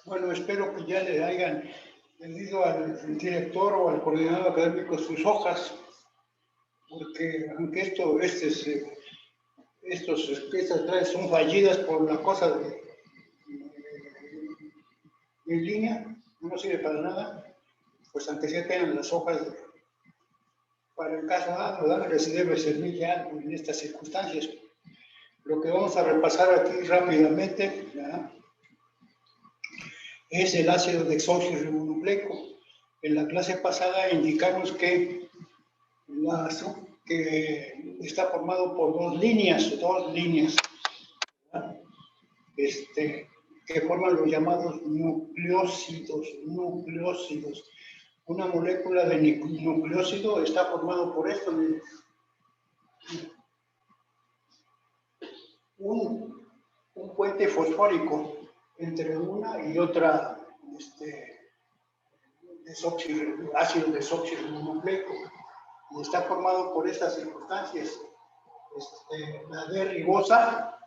Bueno, espero que ya le hayan vendido al director o al coordinador académico sus hojas, porque aunque estas clases son fallidas por la cosa en línea, no sirve para nada, pues aunque sea tengan las hojas para el caso dado, que se debe servir ya en estas circunstancias. Lo que vamos a repasar aquí rápidamente, ¿ya?, es el ácido desoxirribonucleico. En la clase pasada indicamos que está formado por dos líneas, ¿verdad?, que forman los llamados nucleósidos. Una molécula de nucleósido está formado por esto, un puente fosfórico entre una y otra ácido desoxirribonucleico, y está formado por estas circunstancias, la D-ribosa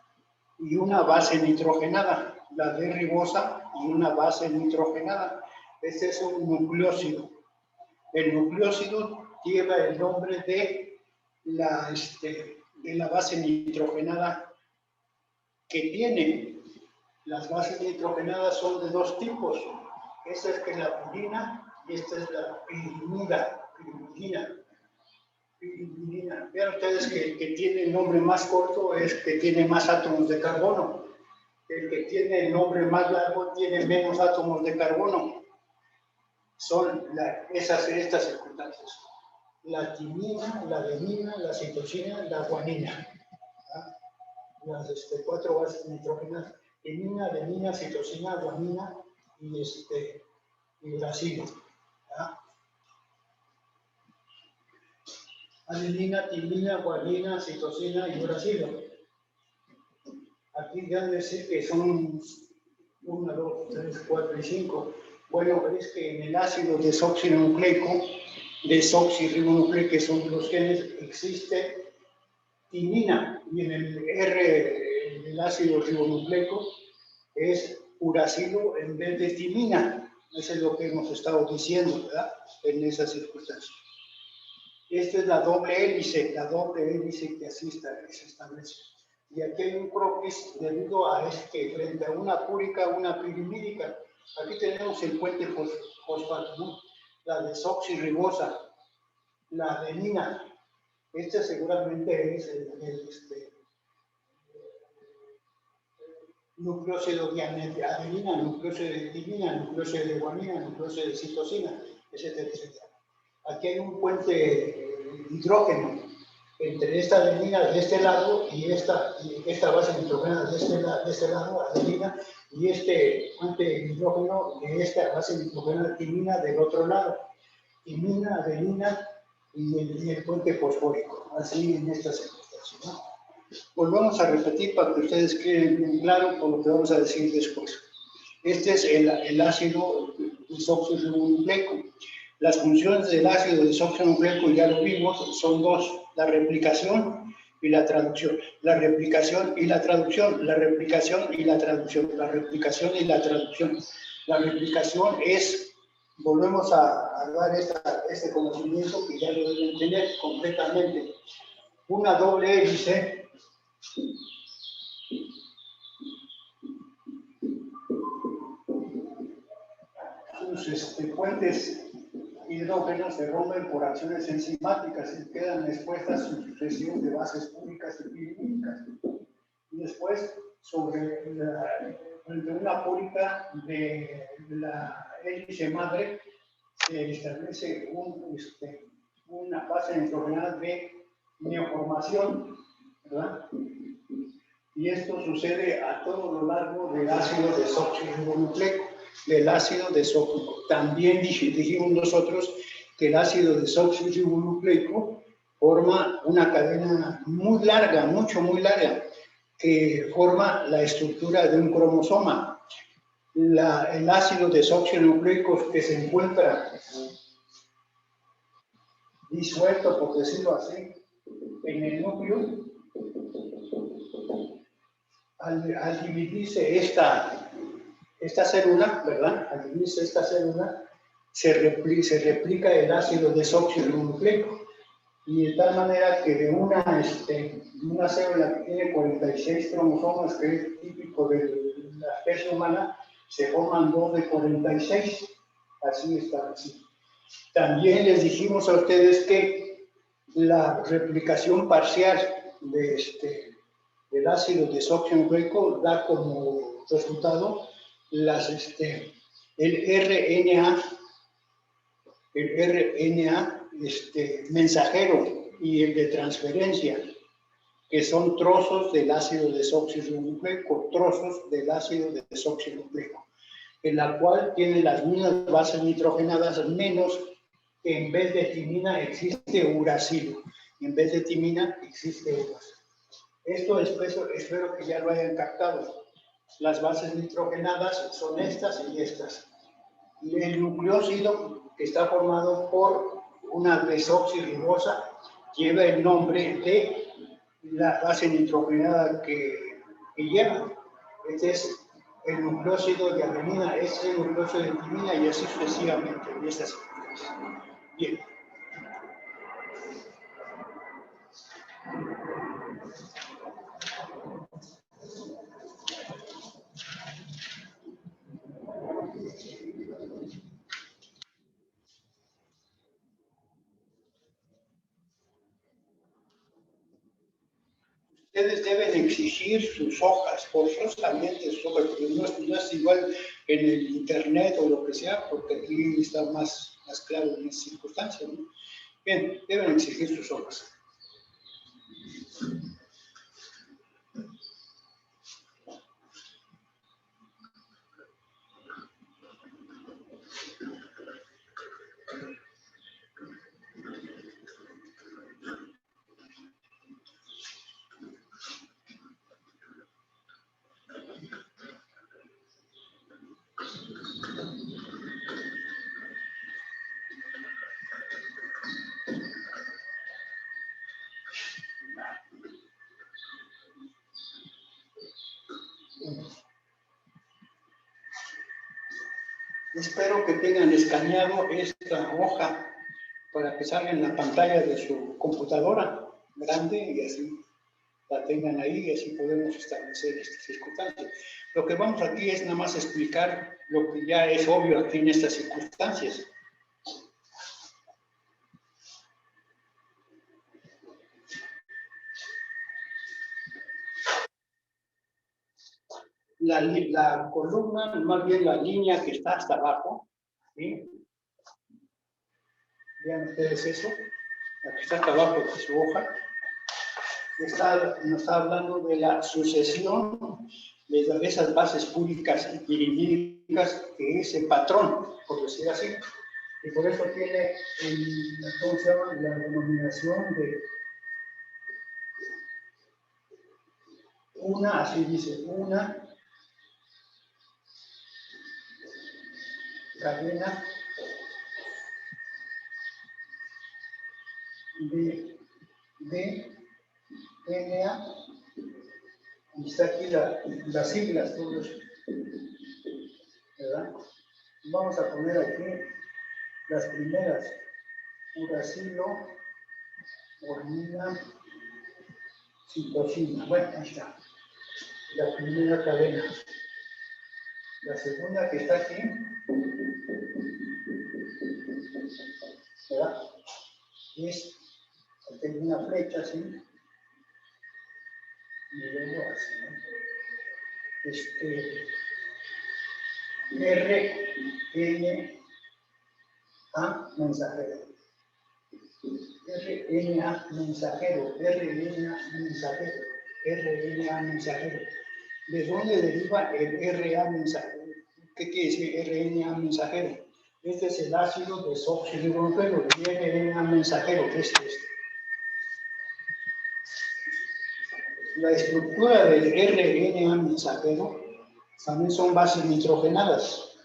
y una base nitrogenada. La D-ribosa y una base nitrogenada. Este es un nucleósido. El nucleósido lleva el nombre de la base nitrogenada que tiene. Las bases nitrogenadas son de dos tipos. Esta es la purina y esta es la pirimidina. Vean ustedes que el que tiene el nombre más corto es que tiene más átomos de carbono. El que tiene el nombre más largo tiene menos átomos de carbono. Son estas circunstancias: la timina, la adenina, la citosina, la guanina. Las cuatro bases nitrogenadas: timina, adenina, citosina, guanina y uracilo. Adenina, timina, guanina, citosina y uracilo. Aquí ya decir que son 1, 2, 3, 4 y 5. Bueno, es que en el ácido desoxirribonucleico, que son los genes, existe timina, y en el ácido ribonucleico es uracilo en vez de timina. Eso es lo que hemos estado diciendo, ¿verdad?, en esas circunstancias. Esta es la doble hélice que así se establece. Y aquí hay un croquis debido a que frente a una púrica, una pirimídica. Aquí tenemos el puente fosfato, ¿no?, la desoxirribosa, la adenina. Este seguramente es el nucleósido de adenina, nucleósido de timina, nucleósido de guanina, nucleósido de citosina, etcétera, etcétera. Aquí hay un puente hidrógeno entre esta adenina de este lado y esta base nitrogenada de este lado, adenina, y este puente hidrógeno de esta base nitrogenada timina del otro lado. Timina, adenina y el puente fosfórico, así en estas circunstancias, ¿no? Volvamos a repetir para que ustedes queden bien claro con lo que vamos a decir después. Este es el ácido desoxirribonucleico. Las funciones del ácido desoxirribonucleico, ya lo vimos, son dos: la replicación y la traducción. La replicación y la traducción. La replicación y la traducción. La replicación y la traducción. La replicación es, volvemos a dar este conocimiento que ya lo deben tener completamente. Una doble hélice sus puentes hidrógenos se rompen por acciones enzimáticas y quedan expuestas su sucesión de bases púricas y pirimídicas. Y después, frente a una púrica de la hélice madre, se establece una base nitrogenada de neoformación, ¿verdad? Y esto sucede a todo lo largo del ácido desoxirribonucleico. También dijimos nosotros que el ácido desoxirribonucleico forma una cadena muy larga, muy larga, que forma la estructura de un cromosoma. El ácido desoxirribonucleico que se encuentra disuelto, por decirlo así, en el núcleo, al dividirse esta célula, ¿verdad? Al unirse esta célula, se replica el ácido desoxirribonucleico. Y de tal manera que de una célula que tiene 46 cromosomas, que es típico de la especie humana, se forman 2 de 46. Así está, así. También les dijimos a ustedes que la replicación parcial del ácido desoxirribonucleico da como resultado el RNA mensajero y el de transferencia, que son trozos del ácido desoxirribonucleico, en la cual tiene las mismas bases nitrogenadas, menos que en vez de timina existe uracilo, en vez de timina existe uracilo. Esto espero que ya lo hayan captado. Las bases nitrogenadas son estas y estas. Y el nucleósido, que está formado por una desoxirribosa, lleva el nombre de la base nitrogenada que lleva. Este es el nucleósido de adenina, este es el nucleósido de timina y así sucesivamente en estas secuencias. Bien. Ustedes deben exigir sus hojas, forzosamente sus hojas, porque no es igual en el internet o lo que sea, porque aquí está más claro en esas circunstancias, ¿no? Bien, deben exigir sus hojas. Espero que tengan escaneado esta hoja para que salga en la pantalla de su computadora grande y así la tengan ahí y así podemos establecer estas circunstancias. Lo que vamos aquí es nada más explicar lo que ya es obvio aquí en estas circunstancias. La columna, más bien la línea que está hasta abajo, ¿sí? Vean ustedes eso, la que está hasta abajo de su hoja, nos está hablando de la sucesión de esas bases púricas y pirimídicas, que es el patrón, por decir así. Y por eso tiene, ¿cómo se llama? La denominación de una, así dice, una cadena de DNA, y está aquí las siglas, todos, ¿verdad? Vamos a poner aquí las primeras: uracilo, ornina, citosina. Bueno, ahí está, la primera cadena. La segunda que está aquí, ¿verdad? Es, tengo una flecha así, y luego así, ¿no? RNA mensajero. RNA mensajero. ¿De dónde deriva el RNA mensajero? ¿Qué quiere decir RNA mensajero? Este es el ácido desoxirribonucleico, el RNA mensajero, que es este. La estructura del RNA mensajero también son bases nitrogenadas,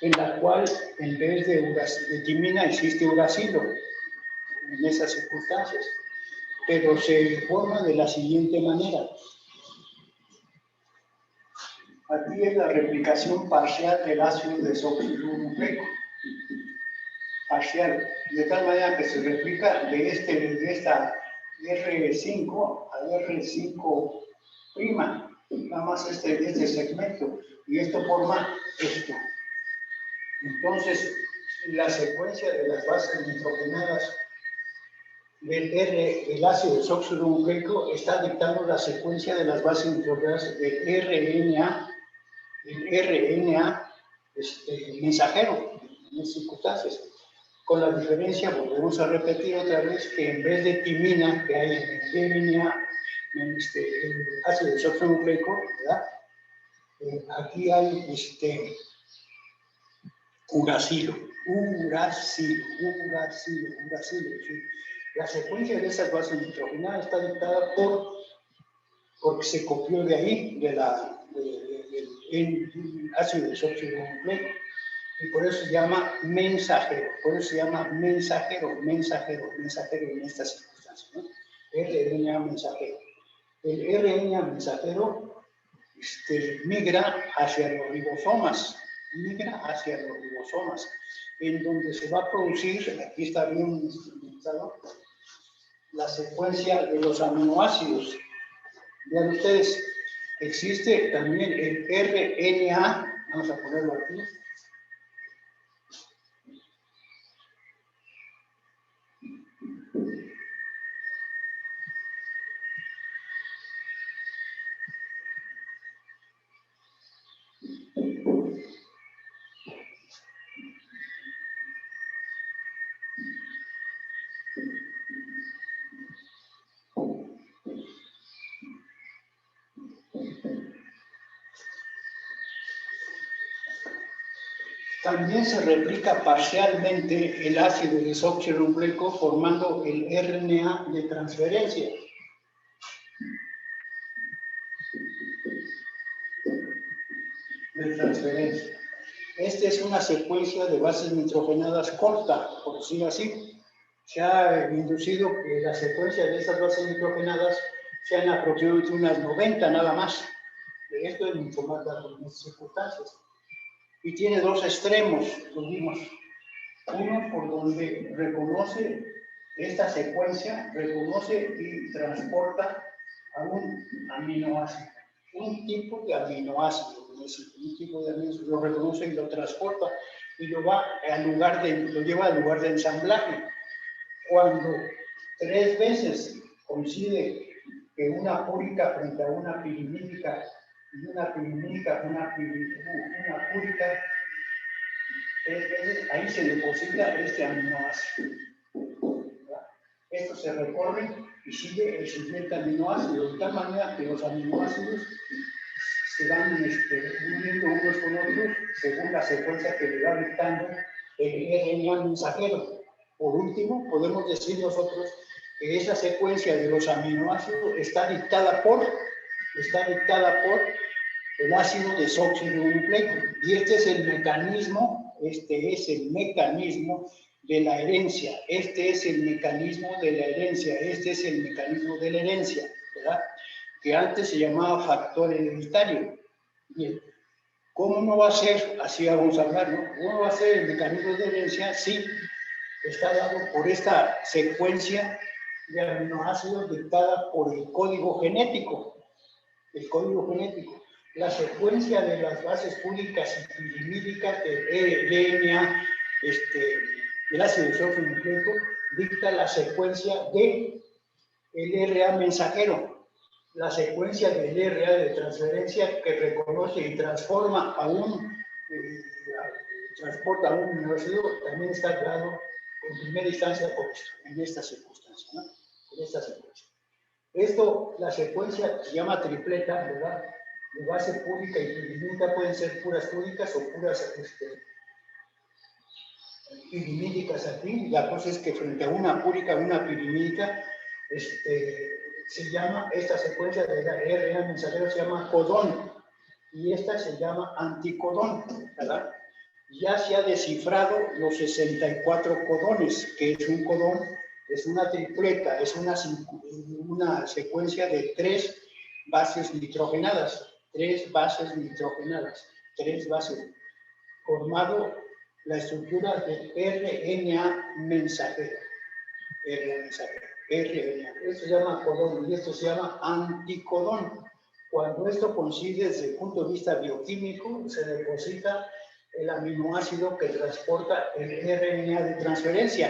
en la cual en vez de timina existe uracilo en esas circunstancias, pero se forma de la siguiente manera. Aquí es la replicación parcial del ácido desoxirribonucleico. Parcial, de tal manera que se replica de esta R5 a R5', nada más este segmento, y esto forma esto. Entonces, la secuencia de las bases nitrogenadas del ácido desoxirribonucleico está dictando la secuencia de las bases nitrogenadas del RNA, mensajero, en circunstancias. Con la diferencia, volvemos a repetir otra vez, que en vez de timina que hay en el RNA, en el ácido desoxirribonucleico, ¿verdad? Aquí hay uracilo. ¿Sí? La secuencia de esas bases nitrogenadas está dictada porque se copió de ahí, del ácido desoxirribonucleico, y por eso se llama mensajero, mensajero en estas circunstancias, ¿no? RNA mensajero. El RNA mensajero migra hacia los ribosomas, en donde se va a producir, aquí está bien indicado, la secuencia de los aminoácidos. Vean ustedes, existe también el RNA, vamos a ponerlo aquí. También se replica parcialmente el ácido desoxirribonucleico formando el RNA de transferencia. Esta es una secuencia de bases nitrogenadas corta, por decirlo así. Se ha inducido que la secuencia de esas bases nitrogenadas sean aproximadamente unas 90 nada más. Esto es mucho más largo en estas circunstancias. Y tiene dos extremos, lo vimos. Uno por donde reconoce esta secuencia, reconoce y transporta a un aminoácido. Un tipo de aminoácido, lo reconoce y lo transporta y lo lleva al lugar de ensamblaje. Cuando 3 veces coincide que una púrica frente a una pirimídica y una pirimídica con una púrica, 3 veces ahí se deposita este aminoácido. Esto se recorre y sigue el siguiente aminoácido, de tal manera que los aminoácidos se van uniendo unos con otros según la secuencia que le va dictando el RNA mensajero. Por último, podemos decir nosotros que esa secuencia de los aminoácidos está dictada por el ácido desoxirribonucleico. Y este es el mecanismo de la herencia. Este es el mecanismo de la herencia, ¿verdad? Que antes se llamaba factor hereditario. Bien, ¿cómo no va a ser? Así vamos a hablar, ¿no? ¿Cómo va a ser el mecanismo de herencia? Sí, está dado por esta secuencia de aminoácidos dictada por el código genético. La secuencia de las bases púricas y pirimídicas del RNA, el ácido desoxirribonucleico, dicta la secuencia del RNA mensajero, la secuencia del RNA de transferencia que reconoce y transforma transporta a un aminoácido, también está dado en primera instancia en esta circunstancia, ¿no? En esta secuencia. Esto, la secuencia se llama tripleta, ¿verdad? De base púrica y pirimídica, pueden ser puras púricas o puras pirimídicas aquí. La cosa es que frente a una púrica, una pirimídica, se llama, esta secuencia de la RNA mensajero se llama codón y esta se llama anticodón, ¿verdad? Ya se ha descifrado los 64 codones, que es un codón, es una tripleta, es una secuencia de 3 bases nitrogenadas, 3 bases nitrogenadas, 3 bases, formado la estructura de RNA mensajero. RNA mensajero, RNA. Esto se llama codón y esto se llama anticodón. Cuando esto coincide desde el punto de vista bioquímico, se deposita el aminoácido que transporta el RNA de transferencia,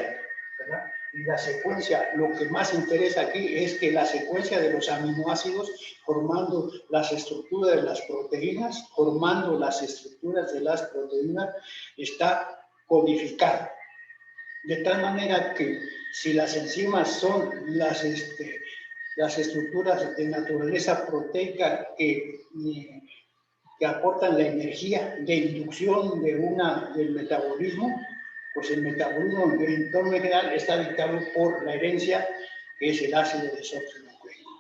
¿verdad? Y la secuencia, lo que más interesa aquí es que la secuencia de los aminoácidos formando las estructuras de las proteínas, está codificada. De tal manera que si las enzimas son las estructuras de naturaleza proteica que aportan la energía de inducción del metabolismo, pues el metabolismo en torno general está dictado por la herencia, que es el ácido desoxirribonucleico.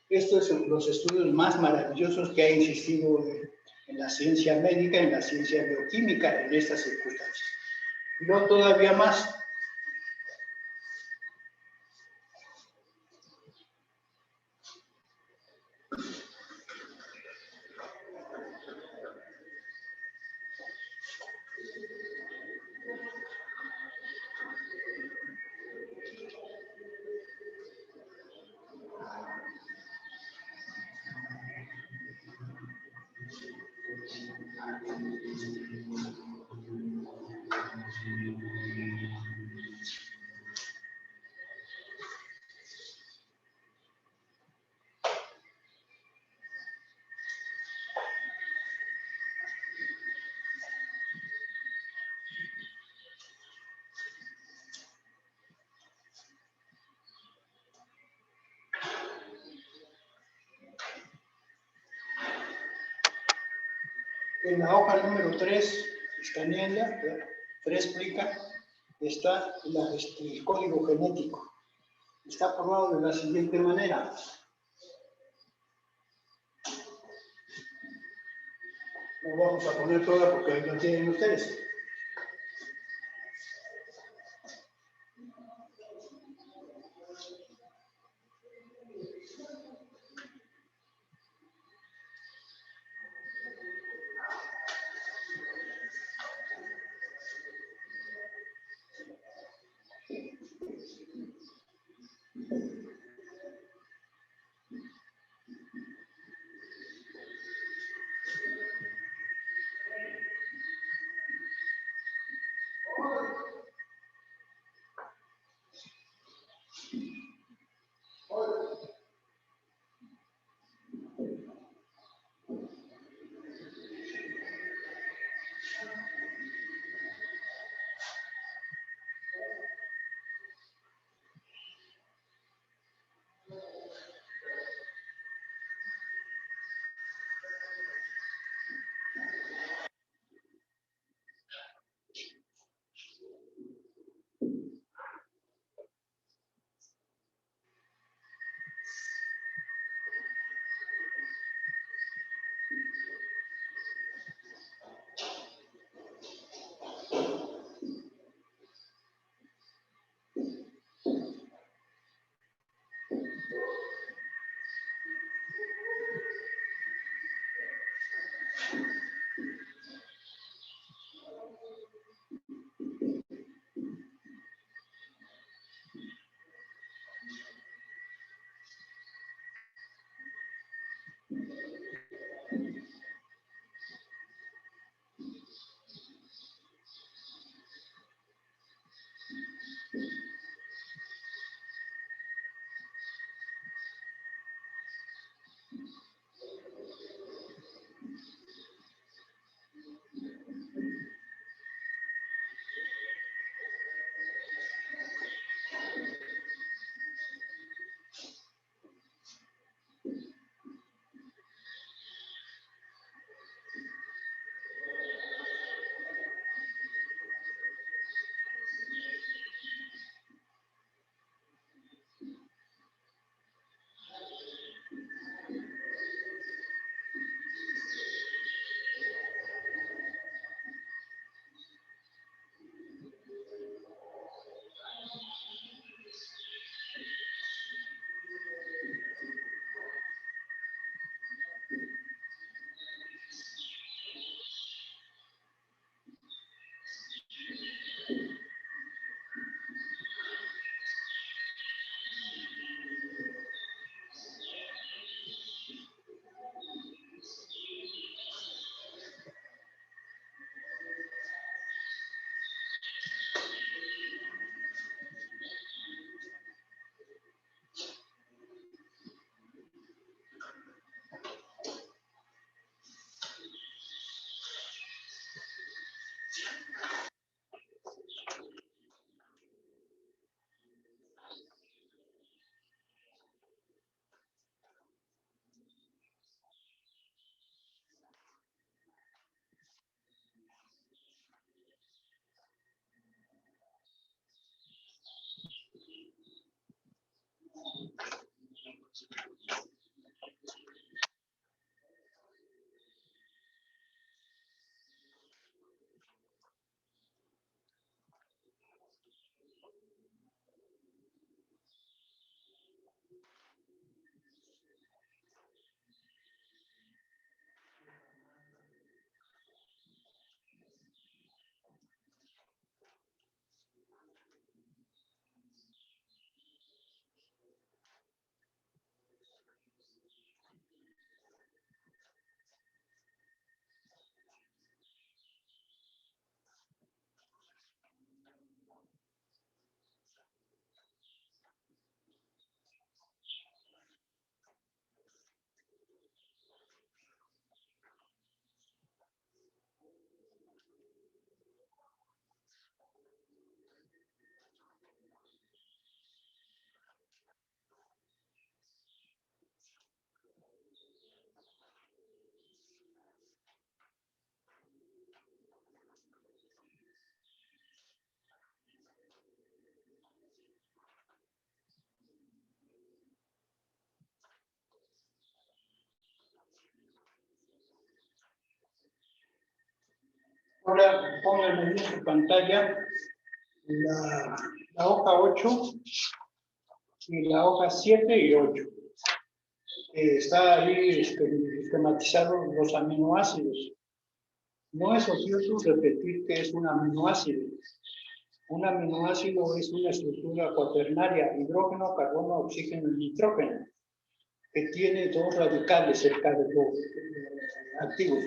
Estos son los estudios más maravillosos que ha existido en la ciencia médica, en la ciencia bioquímica, en estas circunstancias. Y no todavía más. En la hoja número 3, escanearla, 3 explica, está el código genético. Está formado de la siguiente manera. No vamos a poner toda porque ahí lo tienen ustedes. Ahora pónganme en su pantalla la hoja 8 y la hoja 7 y 8. Está ahí esquematizados los aminoácidos. No es ocioso repetir que es un aminoácido. Un aminoácido es una estructura cuaternaria, hidrógeno, carbono, oxígeno y nitrógeno, que tiene dos radicales activos,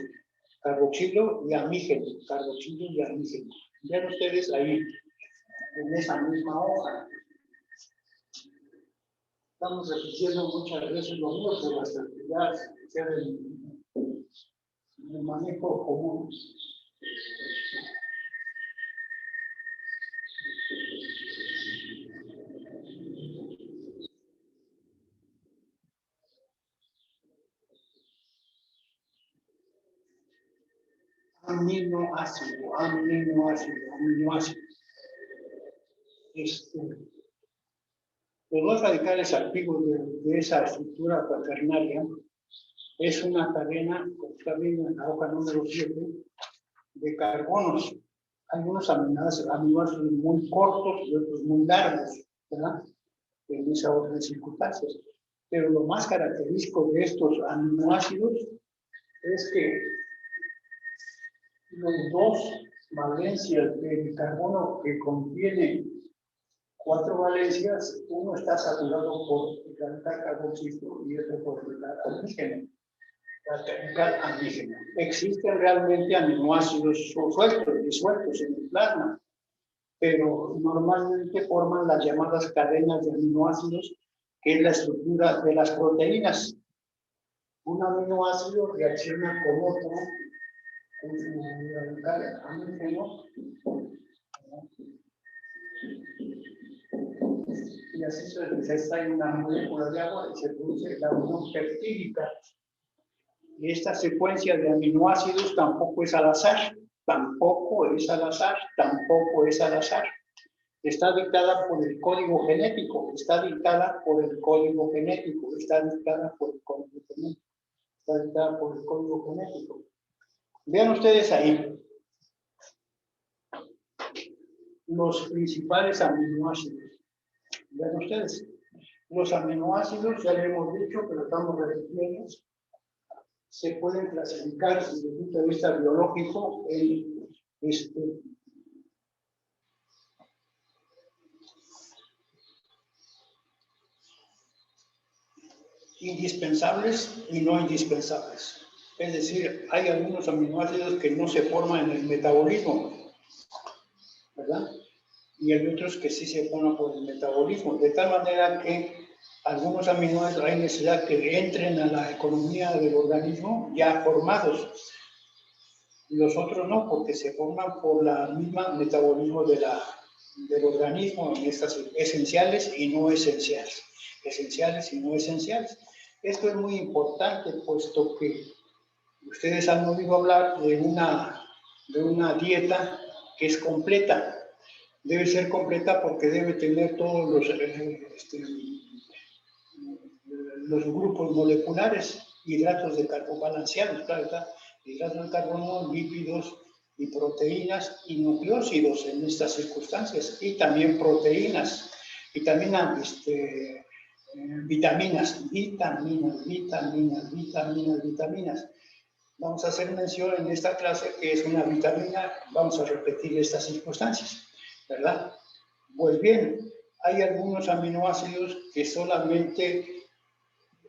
carboxilo y amígeno, carboxilo y amígeno. Vean ustedes ahí, en esa misma hoja. Estamos repitiendo muchas veces lo mismo, pero hasta que ya sea el manejo común. Aminoácido, aminoácido, aminoácido. Los dos radicales activos de esa estructura cuaternaria es una cadena, como está viendo en la hoja número 7, de carbonos. Hay unos aminoácidos muy cortos y otros muy largos, ¿verdad? En esa orden de circunstancias. Pero lo más característico de estos aminoácidos es que los dos valencias del carbono que contiene 4 valencias, uno está saturado por el radical carboxilo y otro por el radical amígeno. Existen realmente aminoácidos disueltos en el plasma, pero normalmente forman las llamadas cadenas de aminoácidos, que es la estructura de las proteínas. Un aminoácido reacciona con otro, con su radical amígeno, y así se extrae una molécula de agua y se produce la unión peptídica. Y esta secuencia de aminoácidos tampoco es al azar, tampoco es al azar, tampoco es al azar. Está dictada por el código genético, está dictada por el código genético, está dictada por el código genético, está dictada por el código genético. Vean ustedes ahí los principales aminoácidos. Vean ustedes, los aminoácidos, ya lo hemos dicho, pero estamos repitiendo, se pueden clasificar desde el punto de vista biológico en indispensables y no indispensables. Es decir, hay algunos aminoácidos que no se forman en el metabolismo, ¿verdad? Y hay otros que sí se forman por el metabolismo, de tal manera que algunos aminoácidos hay necesidad que entren a la economía del organismo ya formados. Los otros no, porque se forman por la misma metabolismo del organismo en estas esenciales y no esenciales. Esenciales y no esenciales. Esto es muy importante, puesto que ustedes han oído hablar de una dieta que es completa. Debe ser completa porque debe tener todos los grupos moleculares, hidratos de carbono balanceados, claro, hidratos de carbono, lípidos y proteínas y nucleósidos en estas circunstancias, y también proteínas, y también vitaminas. Vamos a hacer mención en esta clase que es una vitamina, vamos a repetir estas circunstancias, ¿verdad? Pues bien, hay algunos aminoácidos que solamente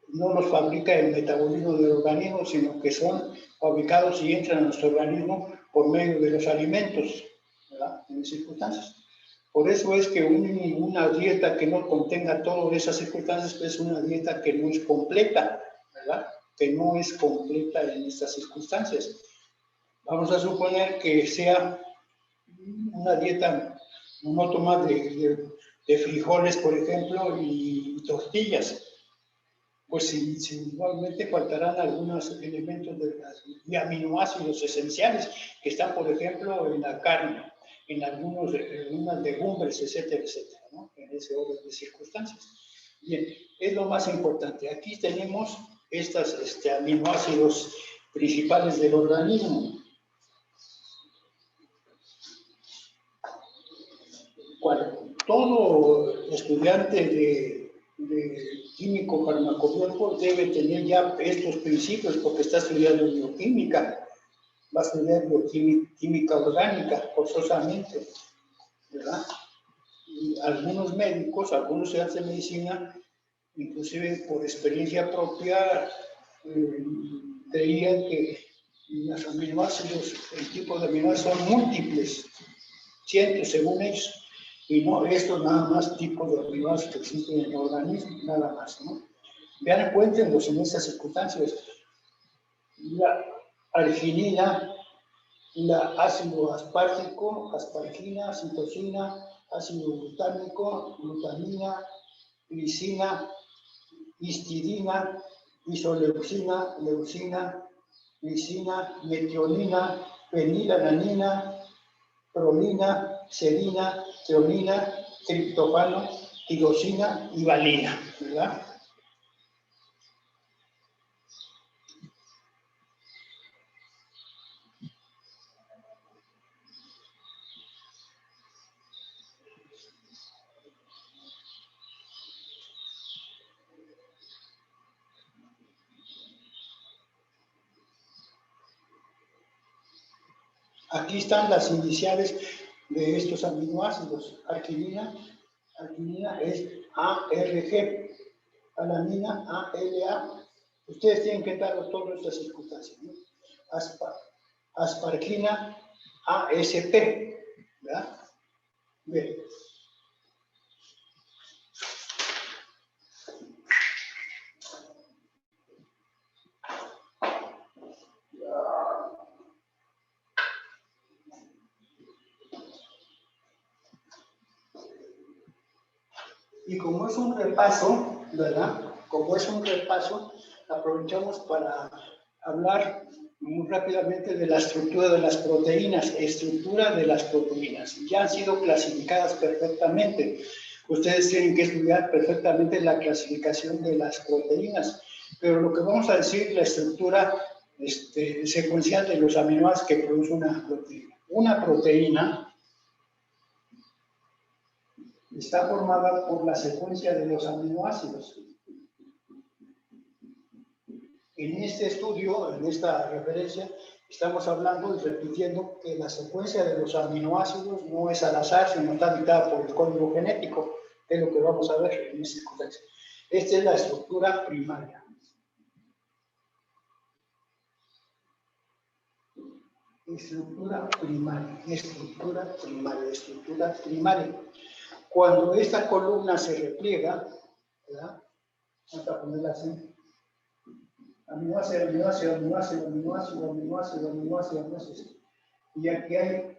no los fabrica el metabolismo del organismo, sino que son fabricados y entran a nuestro organismo por medio de los alimentos, ¿verdad? En circunstancias. Por eso es que una dieta que no contenga todas esas circunstancias es una dieta que no es completa, ¿verdad? Que no es completa en estas circunstancias. Vamos a suponer que sea una dieta no tomar de frijoles, por ejemplo, y tortillas. Pues igualmente faltarán algunos elementos de aminoácidos esenciales que están, por ejemplo, en la carne, en algunas legumbres, etcétera, etcétera, ¿no? En ese orden de circunstancias. Bien, es lo más importante. Aquí tenemos estos aminoácidos principales del organismo. todo estudiante de químico farmacobiólogo debe tener ya estos principios porque está estudiando bioquímica, va a estudiar bioquímica orgánica forzosamente, ¿verdad? Y algunos médicos, algunos estudiantes de medicina, inclusive por experiencia propia, creían que los aminoácidos, el tipo de aminoácidos son múltiples, cientos según ellos. Y no, esto nada más tipo de aminoácidos que existen en el organismo, nada más, ¿no? Vean, encuéntrenlos en esas circunstancias. La arginina, la ácido aspargico, aspargina, citosina, ácido glutámico, glutamina, glicina, histidina, isoleucina, leucina, glicina, metionina, fenilalanina, prolina, serina, treonina, triptofano, tirosina y valina, ¿verdad? Aquí están las iniciales de estos aminoácidos. Arginina es ARG, alanina ALA. Ustedes tienen que dar todas estas circunstancias, ¿no? Aspargina ASP, ¿verdad? Bien. Y como es un repaso, ¿verdad? Como es un repaso, aprovechamos para hablar muy rápidamente de la estructura de las proteínas. Estructura de las proteínas. Ya han sido clasificadas perfectamente. Ustedes tienen que estudiar perfectamente la clasificación de las proteínas. Pero lo que vamos a decir, la estructura secuencial de los aminoácidos que produce una proteína. Una proteína está formada por la secuencia de los aminoácidos. En este estudio, en esta referencia, estamos hablando y repitiendo que la secuencia de los aminoácidos no es al azar, sino está dictada por el código genético, que es lo que vamos a ver en esta circunstancia. Esta es la estructura primaria. Estructura primaria, estructura primaria, estructura primaria. Cuando esta columna se repliega, ¿verdad? Vamos a ponerla así. Aminoácido, aminoácido, aminoácido, aminoácido, aminoácido, aminoácido, aminoácido. Y aquí hay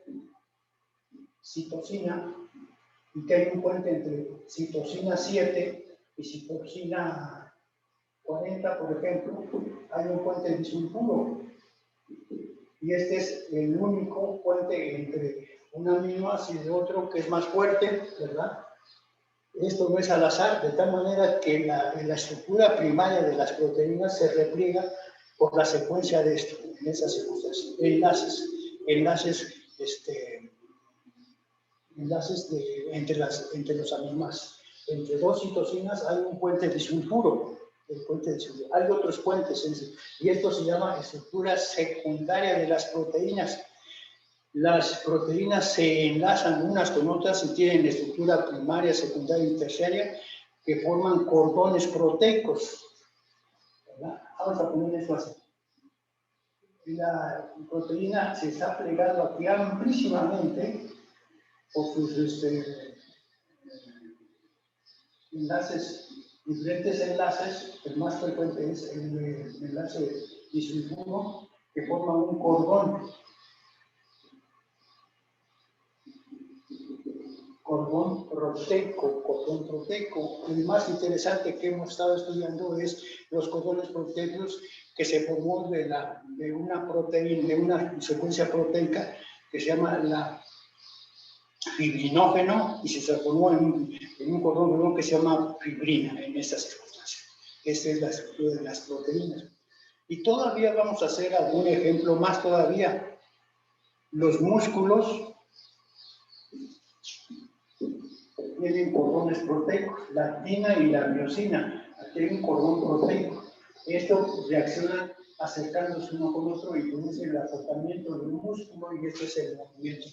citosina, y que hay un puente entre citosina 7 y citosina 40, por ejemplo, hay un puente disulfuro. Y este es el único puente entre un aminoácido y otro que es más fuerte, ¿verdad? Esto no es al azar, de tal manera que la estructura primaria de las proteínas se repliega por la secuencia de esto, en esas circunstancias. Enlaces entre los aminoácidos. Entre dos citosinas hay un puente disulfuro. Hay otros puentes, y esto se llama estructura secundaria de las proteínas. Las proteínas se enlazan unas con otras y tienen estructura primaria, secundaria y terciaria que forman cordones proteicos, ¿verdad? Vamos a poner esto así. La proteína se está plegando aquí amplísimamente por sus enlaces, diferentes enlaces. El más frecuente es el enlace disulfuro que forma un cordón. Cordón proteico. El más interesante que hemos estado estudiando es los cordones proteicos que se formó de una proteína, de una secuencia proteica que se llama la fibrinógeno y se transformó en un cordón que se llama fibrina en estas circunstancias. Esta es la estructura de las proteínas. Y todavía vamos a hacer algún ejemplo más todavía. Los músculos tienen cordones proteicos, la actina y la miosina. Aquí hay un cordón proteico. Esto reacciona acercándose uno con otro y produce el acortamiento del músculo y este es el movimiento.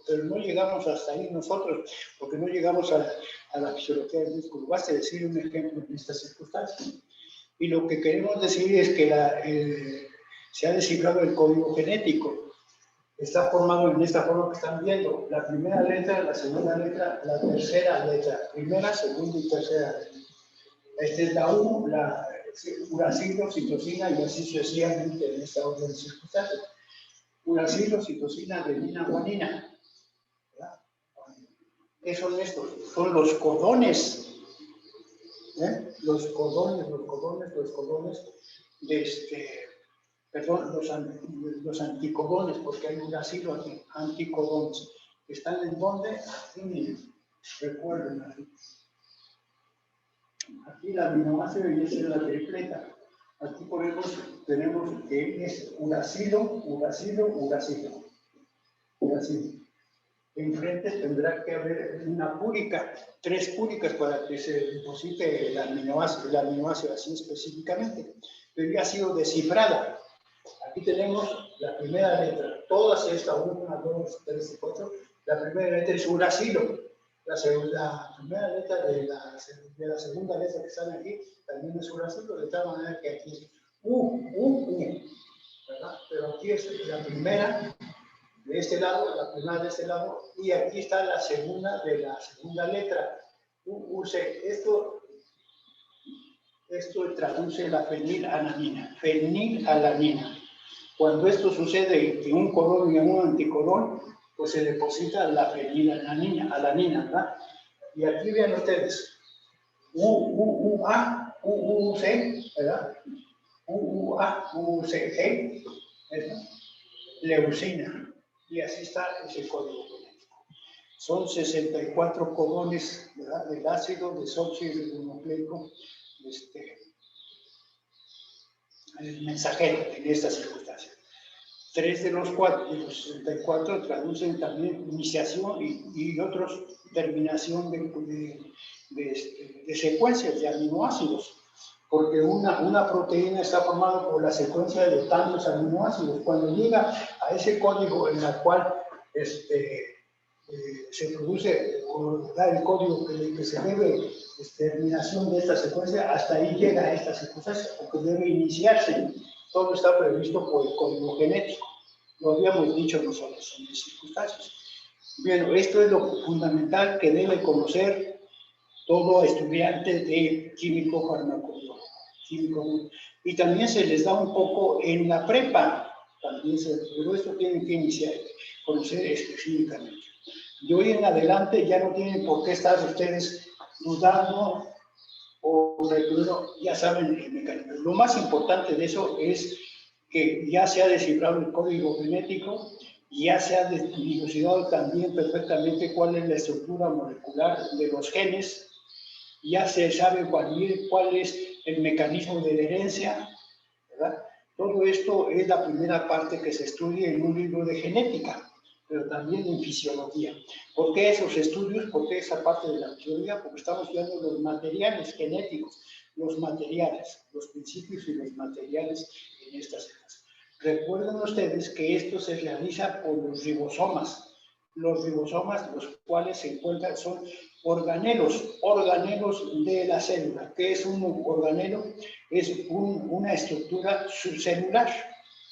Pero no llegamos hasta ahí nosotros, porque no llegamos a la fisiología del músculo. Basta decir un ejemplo en estas circunstancias. Y lo que queremos decir es que se ha descifrado el código genético. Está formado en esta forma que están viendo. La primera letra, la segunda letra, la tercera letra. Primera, segunda y tercera letra. Esta es la U, la uracilo, citosina y así sucesivamente en esta orden de circunstancias. Uracilo, citosina, adenina, guanina. ¿Verdad? ¿Qué son estos? Son los codones. Los codones de perdón, los anticodones, porque hay un asilo aquí, anticodones. ¿Están en dónde? Aquí, miren, recuerden, aquí la aminoácido y esa es la tripleta. Aquí, por ejemplo, tenemos que es uracilo. Enfrente tendrá que haber una púrica, 3 púricas para que se deposite el aminoácido así específicamente. Pero ya ha sido descifrada. Aquí tenemos la primera letra, todas estas, 1, 2, 3 y 4. La primera letra es uracilo. La primera letra de la segunda letra que están aquí también es uracilo, de tal manera que aquí es U, ¿verdad? Pero aquí es la primera de este lado, la primera de este lado, y aquí está la segunda de la segunda letra, C. Esto traduce la fenilalanina. Cuando esto sucede en un codón y en un anticodón, pues se deposita la fenilalanina, ¿verdad? Y aquí vean ustedes, UUA, UUC, ¿verdad? UUA, UUCG, ¿verdad? Leucina. Y así está ese código genético. Son 64 codones, ¿verdad? Del ácido desoxirribonucleico el mensajero en estas circunstancias. 3 de los 64 traducen también iniciación y otros terminación de secuencias de aminoácidos, porque una proteína está formada por la secuencia de tantos aminoácidos. Cuando llega a ese código en el cual se produce o da el código que se debe terminación de esta secuencia, hasta ahí llega a esta circunstancia, porque debe iniciarse. Todo está previsto por el código genético. Lo habíamos dicho nosotros en las circunstancias. Bien, esto es lo fundamental que debe conocer todo estudiante de químico farmacológico. Y también se les da un poco en la prepa, pero esto tienen que iniciar, conocer específicamente. De hoy en adelante ya no tienen por qué estar ustedes dudando o recluyendo, ya saben el mecanismo. Lo más importante de eso es que ya se ha descifrado el código genético, ya se ha dilucidado también perfectamente cuál es la estructura molecular de los genes, ya se sabe cuál es el mecanismo de la herencia, ¿verdad? Todo esto es la primera parte que se estudia en un libro de genética, pero también en fisiología. ¿Por qué esos estudios? ¿Por qué esa parte de la fisiología? Porque estamos estudiando los materiales genéticos, los principios y los materiales en estas cosas. Recuerden ustedes que esto se realiza por los ribosomas. Los ribosomas, los cuales se encuentran, son organelos de la célula. ¿Qué es un organelo? Es una estructura subcelular,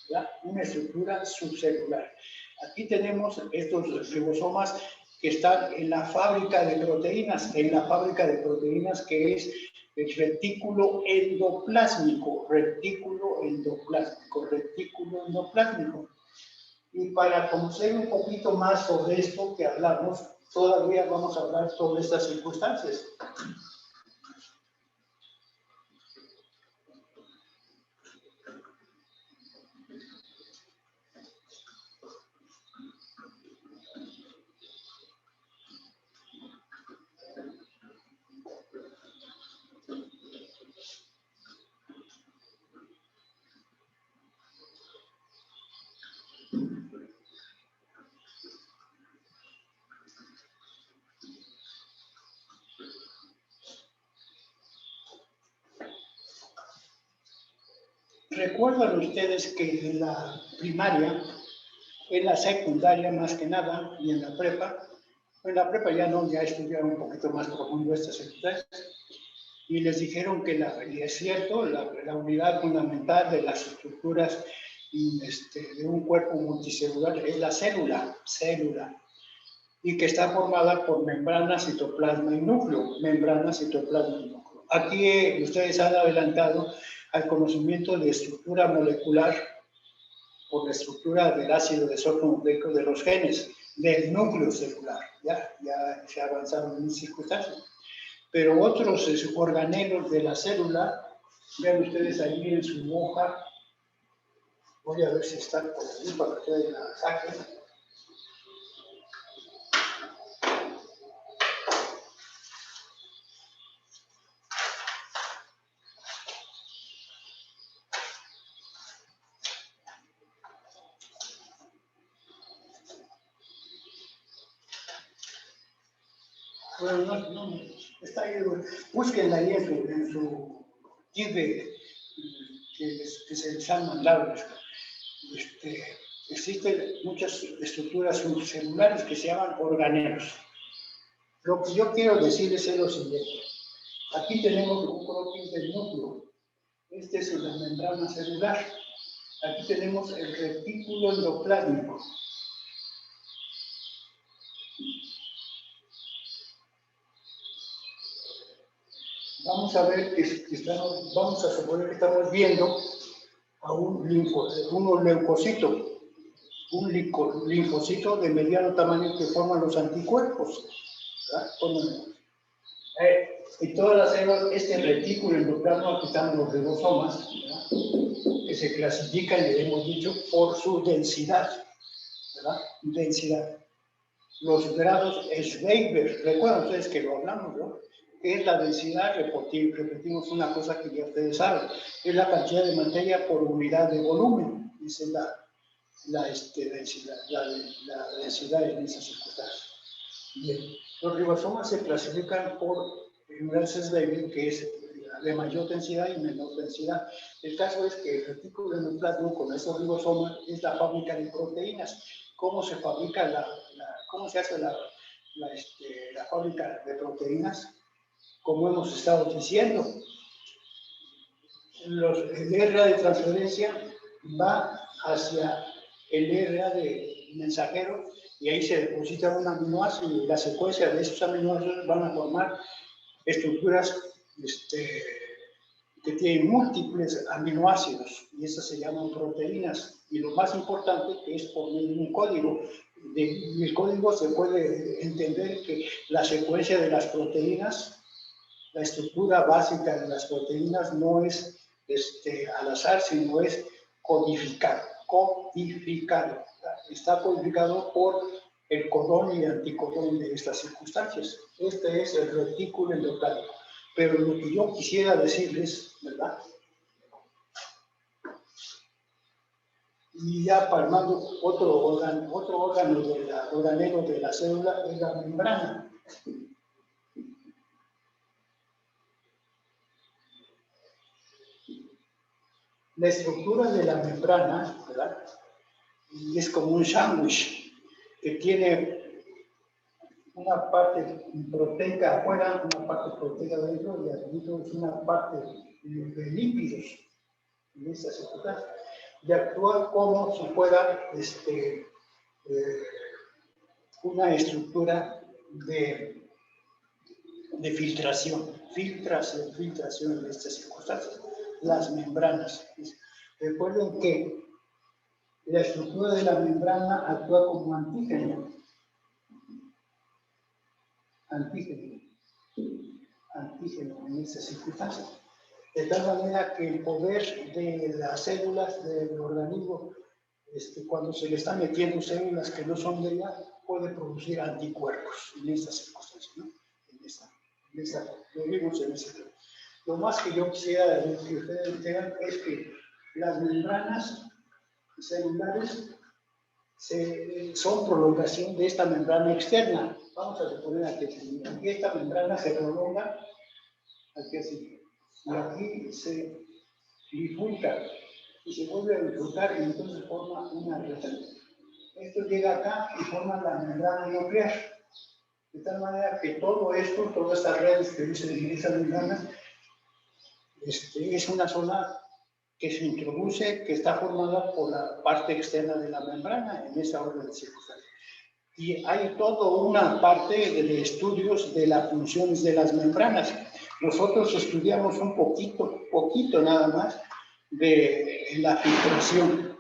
¿verdad? Una estructura subcelular. Aquí tenemos estos ribosomas que están en la fábrica de proteínas, que es el retículo endoplásmico. Y para conocer un poquito más sobre esto que hablamos, todavía vamos a hablar sobre estas circunstancias. ¿Recuerdan ustedes que en la primaria, en la secundaria más que nada, y en la prepa ya no, ya estudiaron un poquito más profundo estas secundarias, y les dijeron que, y es cierto, la unidad fundamental de las estructuras de un cuerpo multicelular es la célula, y que está formada por membrana, citoplasma y núcleo, membrana, citoplasma y núcleo. Aquí ustedes han adelantado al conocimiento de estructura molecular por la estructura del ácido desoxirribonucleico de los genes, del núcleo celular, ya se ha avanzado en circunstancias. Pero otros organelos de la célula, vean ustedes ahí en su hoja, voy a ver si están por ahí para que ustedes la saquen. Bueno, no, está ahí, búsquenla ahí en su kit que se les han mandado. Existen muchas estructuras subcelulares que se llaman organelos. Lo que yo quiero decirles es lo siguiente. Aquí tenemos un croquis del núcleo. Este es la membrana celular. Aquí tenemos el retículo endoplásmico. Vamos a ver vamos a suponer que estamos viendo a unos leucocitos, un linfocito de mediano tamaño que forman los anticuerpos. Y todas las células, este retículo endoplasma, aquí están los ribosomas, que se clasifican, y hemos dicho, por su densidad. ¿Verdad? Densidad. Los grados Schreiber, recuerdan ustedes que lo hablamos, ¿no? ¿Qué es la densidad? Repetimos una cosa que ya ustedes saben, es la cantidad de materia por unidad de volumen. Esa es la densidad en esas circunstancias. Bien. Los ribosomas se clasifican por Schreiber, que es de mayor densidad y menor densidad. El caso es que el retículo endoplasmático con esos ribosomas es la fábrica de proteínas. ¿Cómo se fabrica cómo se hace la fábrica de proteínas? Como hemos estado diciendo, el RNA de transferencia va hacia el RNA de mensajero y ahí se deposita un aminoácido y la secuencia de esos aminoácidos van a formar estructuras que tienen múltiples aminoácidos y esas se llaman proteínas. Y lo más importante que es por medio de un código. El código se puede entender que la secuencia de las proteínas, la estructura básica de las proteínas no es al azar, sino es codificado. Está codificado por el codón y el anticodón de estas circunstancias. Este es el retículo endoplasmático. Pero lo que yo quisiera decirles, ¿verdad? Y ya palmando otro órgano organelo de la célula es la membrana. La estructura de la membrana, ¿verdad? Y es como un sándwich que tiene una parte proteica afuera, una parte proteica adentro, y adentro es una parte de lípidos en esta circunstancia. Y actúa como si fuera una estructura de filtración en estas circunstancias, las membranas. Recuerden que la estructura de la membrana actúa como antígeno en estas circunstancias. De tal manera que el poder de las células del organismo, cuando se le están metiendo células que no son de ella, puede producir anticuerpos en estas circunstancias, ¿no? Lo vimos en ese tema. Lo más que yo quisiera que ustedes entiendan es que las membranas celulares son prolongación de esta membrana externa. Vamos a suponer aquí esta membrana se prolonga aquí así, y aquí se bifurca, y se vuelve a bifurcar y entonces forma una red. Esto llega acá y forma la membrana nuclear. De tal manera que todo esto, todas estas redes que dicen en esa membrana, es una zona que se introduce, que está formada por la parte externa de la membrana en esa orden de circunstancias. Y hay toda una parte de estudios de las funciones de las membranas. Nosotros estudiamos un poquito nada más de la filtración,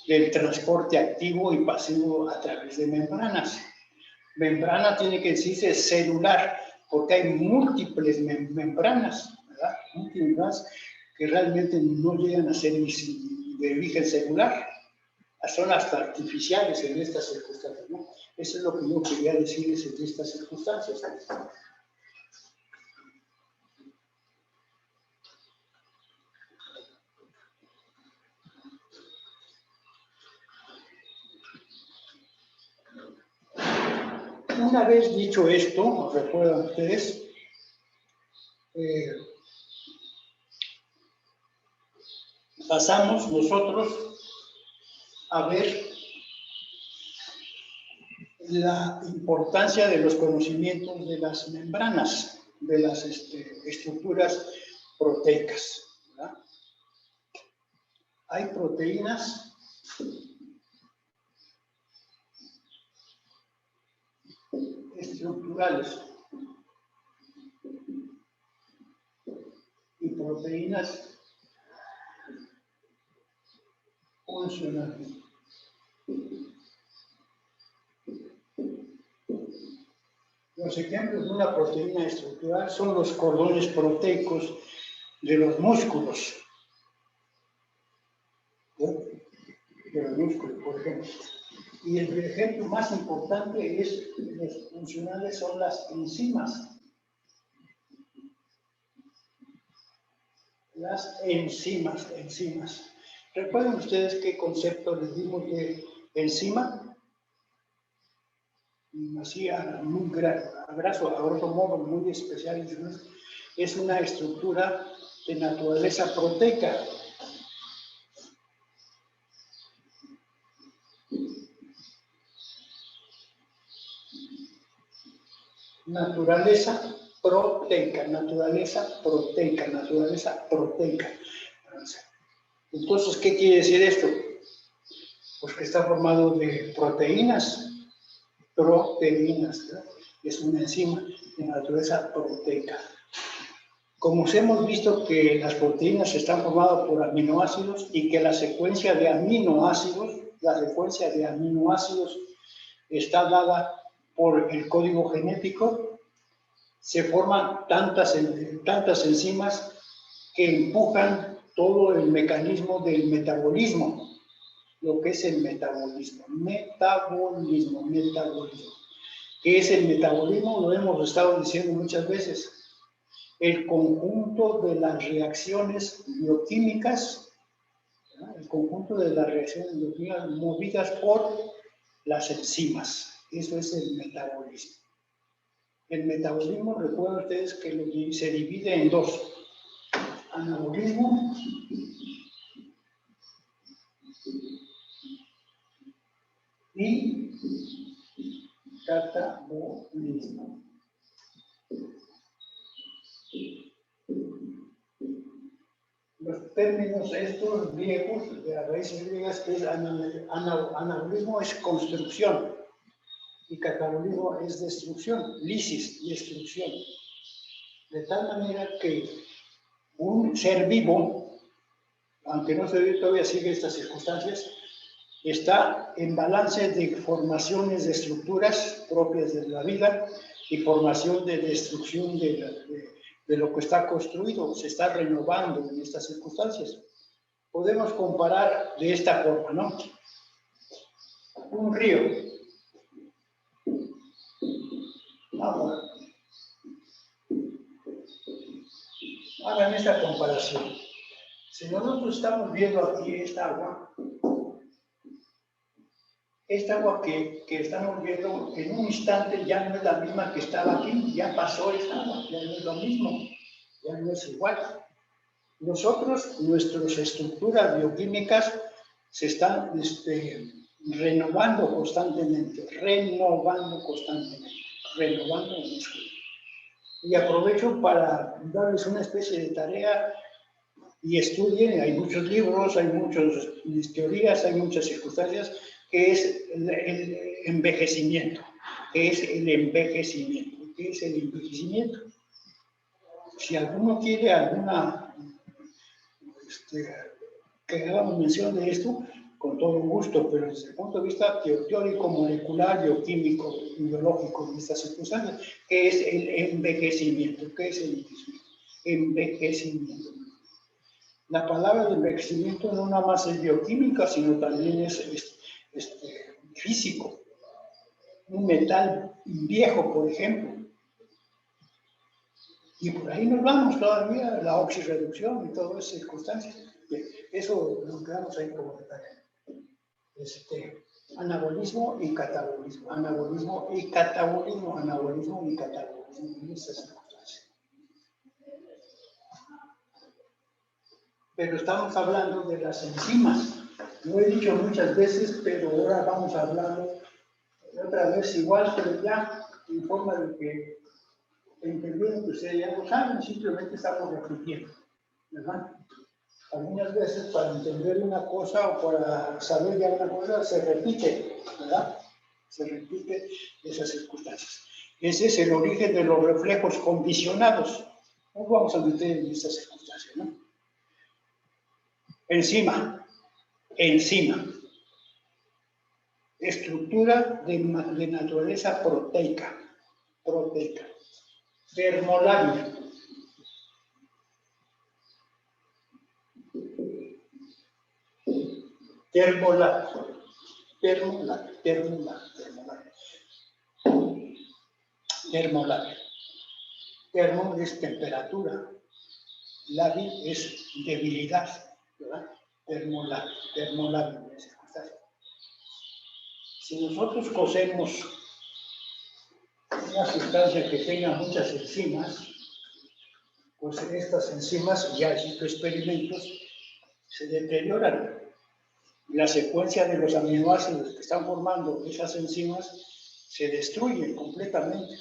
del transporte activo y pasivo a través de membranas. Membrana tiene que decirse celular, porque hay múltiples membranas, ¿verdad? Múltiples que realmente no llegan a ser de origen celular. Son hasta artificiales en estas circunstancias, ¿no? Eso es lo que yo quería decirles en estas circunstancias. Una vez dicho esto, recuerdan ustedes, pasamos nosotros a ver la importancia de los conocimientos de las membranas, de las estructuras proteicas, ¿verdad? Hay proteínas estructurales y proteínas funcionales. Los ejemplos de una proteína estructural son los cordones proteicos de los músculos. De los músculos, por ejemplo. Y el ejemplo más importante es, los funcionales son las enzimas. Las enzimas. ¿Recuerdan ustedes qué concepto les dimos de enzima? Así, a grosso modo, muy especial, es una estructura de naturaleza proteica. Naturaleza proteica. Entonces, ¿qué quiere decir esto? Pues que está formado de proteínas, ¿verdad? Es una enzima de naturaleza proteica. Como hemos visto que las proteínas están formadas por aminoácidos y que la secuencia de aminoácidos está dada por el código genético, se forman tantas enzimas que empujan todo el mecanismo del metabolismo, lo que es el metabolismo. ¿Qué es el metabolismo? Lo hemos estado diciendo muchas veces. El conjunto de las reacciones bioquímicas, movidas por las enzimas. Eso es el metabolismo. El metabolismo, recuerden ustedes que se divide en dos: anabolismo y catabolismo. Los términos estos griegos, de las raíces griegas, es anabolismo es construcción y catabolismo es destrucción, lisis, destrucción. De tal manera que un ser vivo, aunque no se ve todavía, sigue estas circunstancias, está en balance de formaciones de estructuras propias de la vida y formación de destrucción de lo que está construido, se está renovando en estas circunstancias. Podemos comparar de esta forma, ¿no? Un río, agua. Hagan esta comparación. Si nosotros estamos viendo aquí esta agua que estamos viendo en un instante ya no es la misma que estaba aquí, ya pasó esta agua, ya no es lo mismo, ya no es igual. Nosotros, nuestras estructuras bioquímicas se están renovando constantemente. Y aprovecho para darles una especie de tarea y estudien, hay muchos libros, hay muchas teorías, hay muchas circunstancias, que es el envejecimiento. ¿Qué es el envejecimiento? ¿Qué es el envejecimiento? Si alguno quiere que hagamos mención de esto, con todo gusto, pero desde el punto de vista teórico, molecular, bioquímico, biológico, de estas circunstancias, ¿qué es el envejecimiento? ¿Qué es el envejecimiento? La palabra de envejecimiento no nada más es bioquímica, sino también es físico. Un metal viejo, por ejemplo. Y por ahí nos vamos todavía, la oxirreducción y todas esas circunstancias. Eso lo quedamos ahí como detalle. Anabolismo y catabolismo, anabolismo y catabolismo, anabolismo y catabolismo en estas circunstancias. Pero estamos hablando de las enzimas. Lo he dicho muchas veces, pero ahora vamos a hablarlo otra vez igual, pero ya en forma de que entendieron que ustedes ya lo saben, simplemente estamos repitiendo, ¿verdad? Algunas veces para entender una cosa o para saber ya una cosa se repite, ¿verdad? Se repite esas circunstancias. Ese es el origen de los reflejos condicionados. Nos vamos a meter en esas circunstancias, ¿no? Enzima. Estructura de naturaleza proteica. Termolábil. Termolábil. Termo es temperatura. Lábil es debilidad, ¿verdad? Termolábil. Si nosotros cosemos una sustancia que tenga muchas enzimas, pues estas enzimas, ya he hecho experimentos, se deterioran. La secuencia de los aminoácidos que están formando esas enzimas se destruyen completamente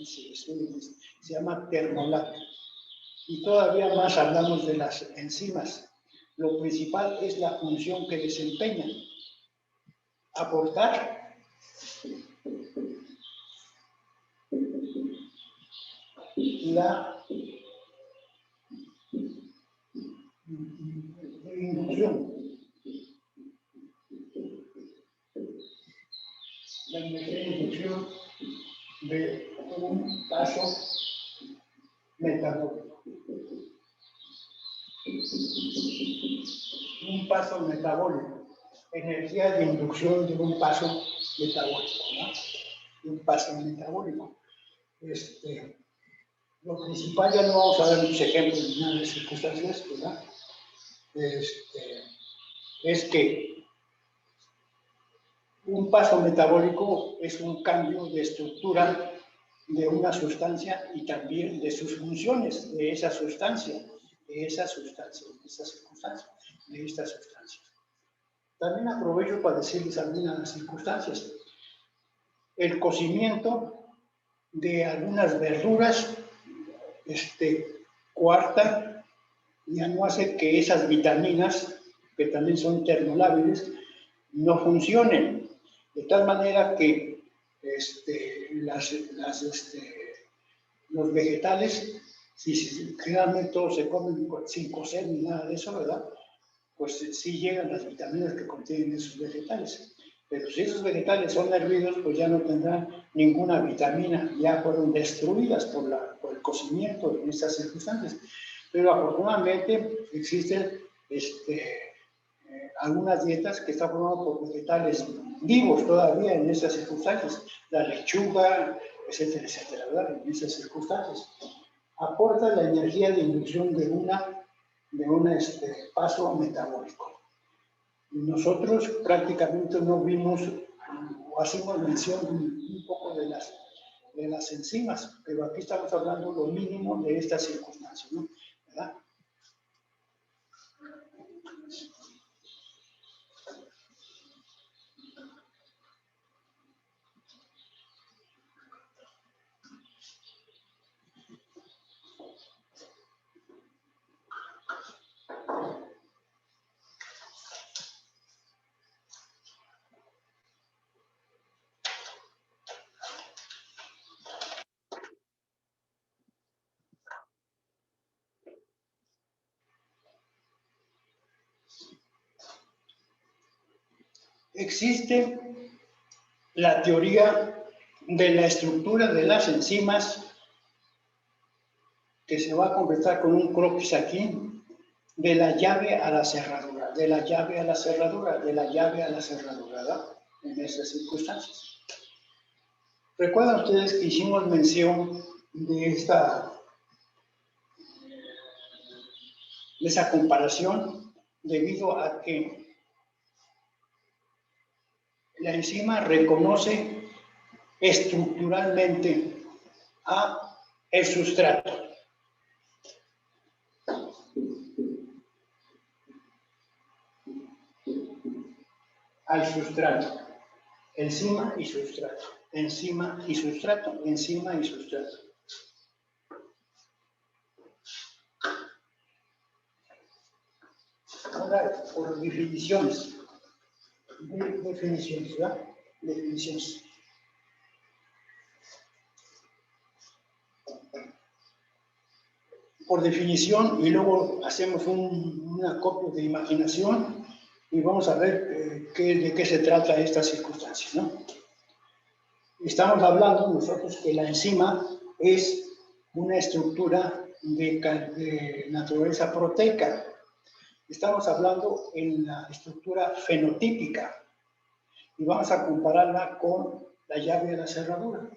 se destruyen. Se llama termolábil. Y todavía más hablamos de las enzimas. Lo principal es la función que desempeñan. Aportar la inducción. La inducción de un paso metabólico. Un paso metabólico. Energía de inducción de un paso metabólico, ¿no? Un paso metabólico. Lo principal, ya no vamos a dar muchos ejemplos ni nada de circunstancias, ¿verdad? Es que un paso metabólico es un cambio de estructura de una sustancia y también de sus funciones de esa sustancia, de estas circunstancias, de estas sustancias. También aprovecho para decirles algunas circunstancias. El cocimiento de algunas verduras coarta, ya no hace que esas vitaminas, que también son termolábiles, no funcionen. De tal manera que los vegetales, si generalmente todos se comen sin cocer ni nada de eso, ¿verdad? Pues sí llegan las vitaminas que contienen esos vegetales. Pero si esos vegetales son hervidos, pues ya no tendrán ninguna vitamina, ya fueron destruidas por el cocimiento en estas circunstancias. Pero afortunadamente existen algunas dietas que están formadas por vegetales vivos todavía en esas circunstancias, la lechuga, etcétera, etcétera, ¿verdad? En esas circunstancias. Aporta la energía de inducción de un paso metabólico. Nosotros prácticamente no vimos o hacemos mención un poco de las enzimas, pero aquí estamos hablando lo mínimo de estas circunstancias, ¿no? ¿Verdad? existe la teoría de la estructura de las enzimas, que se va a completar con un croquis aquí, de la llave a la cerradura, de la llave a la cerradura, de la llave a la cerradura, ¿verdad? En esas circunstancias. ¿Recuerdan ustedes que hicimos mención de esa comparación debido a que la enzima reconoce estructuralmente a el sustrato? Al sustrato. Enzima y sustrato. Enzima y sustrato. Enzima y sustrato. Ahora, por definiciones. Definiciones, ¿verdad? Definiciones. Por definición, y luego hacemos un acopio de imaginación y vamos a ver de qué se trata esta circunstancia, ¿no? Estamos hablando nosotros que la enzima es una estructura de naturaleza proteica. Estamos hablando en la estructura fenotípica y vamos a compararla con la llave de la cerradura.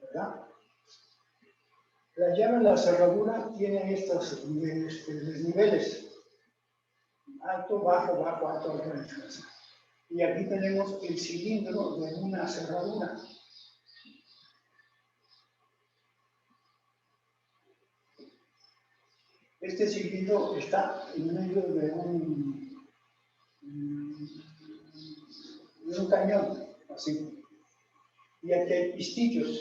¿Verdad? La llave de la cerradura tiene estos niveles: alto, bajo, bajo, alto, alto, alto. Y aquí tenemos el cilindro de una cerradura. Este cilindro está en medio de un cañón, así. Y aquí hay pistillos.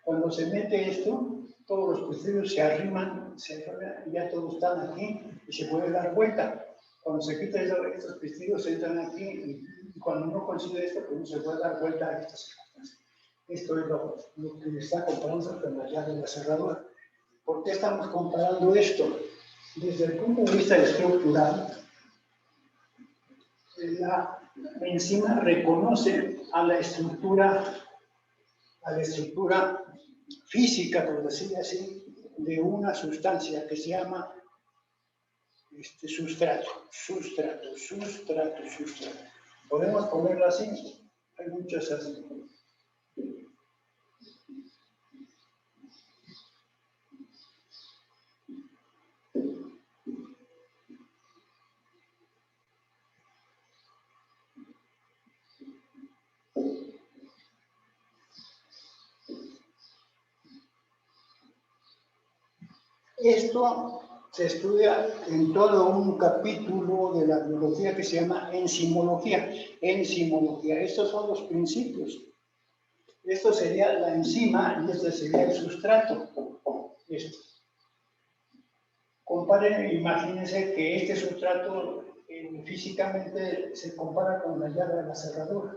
Cuando se mete esto, todos los pistillos se arriman, y ya todos están aquí y se puede dar vuelta. Cuando se quita estos pistillos, entran aquí y cuando uno consigue esto, pues no se puede dar vuelta a estas circunstancias. Esto es lo que está comparando con la llave de la cerradura. ¿Por qué estamos comparando esto? Desde el punto de vista estructural, la enzima reconoce a la estructura física, por decirlo así, de una sustancia que se llama sustrato. Podemos ponerlo así, hay muchas así. Esto se estudia en todo un capítulo de la biología que se llama enzimología. Enzimología, estos son los principios. Esto sería la enzima y este sería el sustrato. Esto. Comparen, imagínense que este sustrato físicamente se compara con la llave de la cerradura.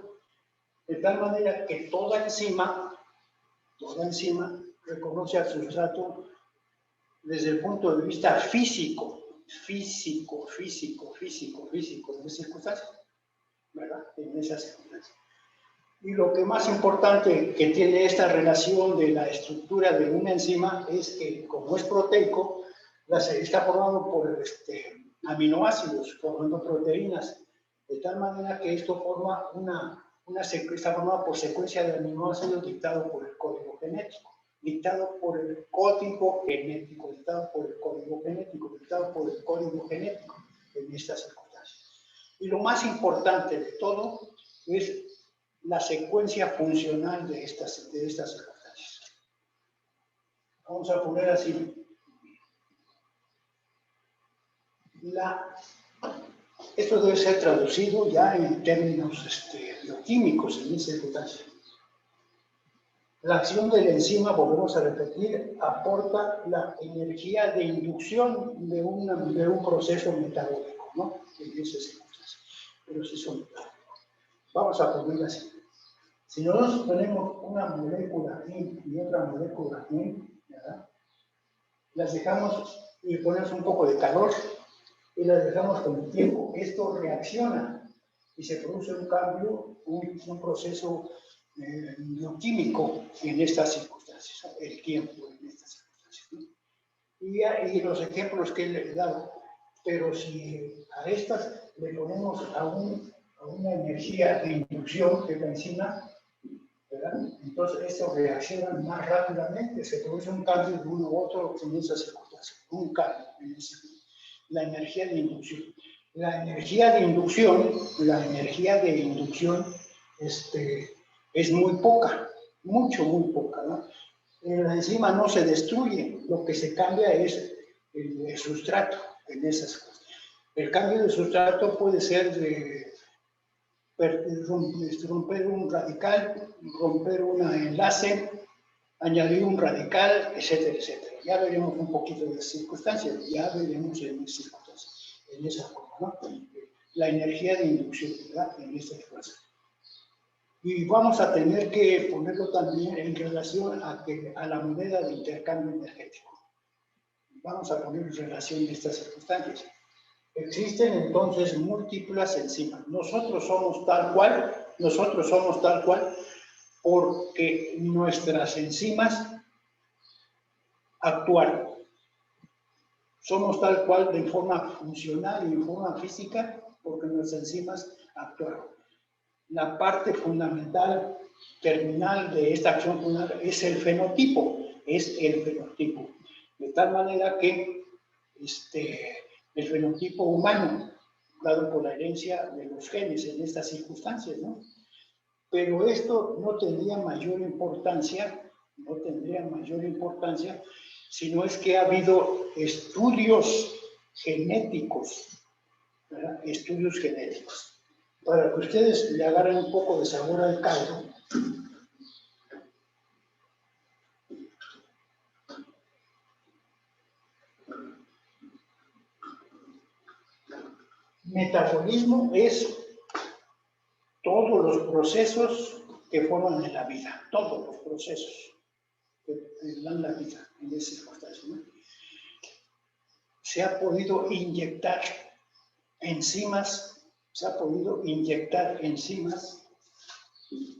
De tal manera que toda enzima reconoce al sustrato desde el punto de vista físico, en esas circunstancias, ¿verdad? En esas circunstancias. Y lo que más importante que tiene esta relación de la estructura de una enzima es que, como es proteico, está formado por aminoácidos, formando proteínas, de tal manera que esto forma está formado por secuencia de aminoácidos dictado por el código genético. Dictado por el código genético en estas circunstancias. Y lo más importante de todo es la secuencia funcional de estas circunstancias. Vamos a poner así. Esto debe ser traducido ya en términos bioquímicos en esta circunstancia. La acción de la enzima, volvemos a repetir, aporta la energía de inducción de un proceso metabólico, ¿no? En esas circunstancias. Pero sí son metabólicos. Vamos a ponerlo así. Si nosotros ponemos una molécula aquí y otra molécula aquí, ¿verdad? Las dejamos y ponemos un poco de calor y las dejamos con el tiempo, esto reacciona y se produce un cambio, un proceso bioquímico en estas circunstancias, ¿no? El tiempo en estas circunstancias, ¿no? Y los ejemplos que le he dado. Pero si a estas le ponemos a una energía de inducción, que es la enzima, ¿verdad? Entonces esto reacciona más rápidamente, se produce un cambio de uno u otro en esas circunstancias, un cambio en la energía de inducción. La energía de inducción es muy poca, muy poca, ¿no? La enzima no se destruye, lo que se cambia es el sustrato en esas cosas. El cambio de sustrato puede ser de romper un radical, romper un enlace, añadir un radical, etcétera, etcétera. Ya veremos un poquito de circunstancias, ya veremos en circunstancias, en esa forma, ¿no? La energía de inducción, ¿verdad? En esta fase. Y vamos a tener que ponerlo también en relación a la moneda de intercambio energético. Vamos a poner en relación estas circunstancias. Existen entonces múltiples enzimas. Nosotros somos tal cual porque nuestras enzimas actuaron. Somos tal cual de forma funcional y de forma física porque nuestras enzimas actuaron. La parte fundamental, terminal de esta acción funcional es el fenotipo. De tal manera que el fenotipo humano, dado por la herencia de los genes en estas circunstancias, ¿no? Pero esto no tendría mayor importancia, si no es que ha habido estudios genéticos, ¿verdad? Estudios genéticos. Para que ustedes le agarren un poco de sabor al caldo, metabolismo es todos los procesos que forman en la vida, todos los procesos que dan la vida en esa circunstancia, ¿no? Se ha podido inyectar enzimas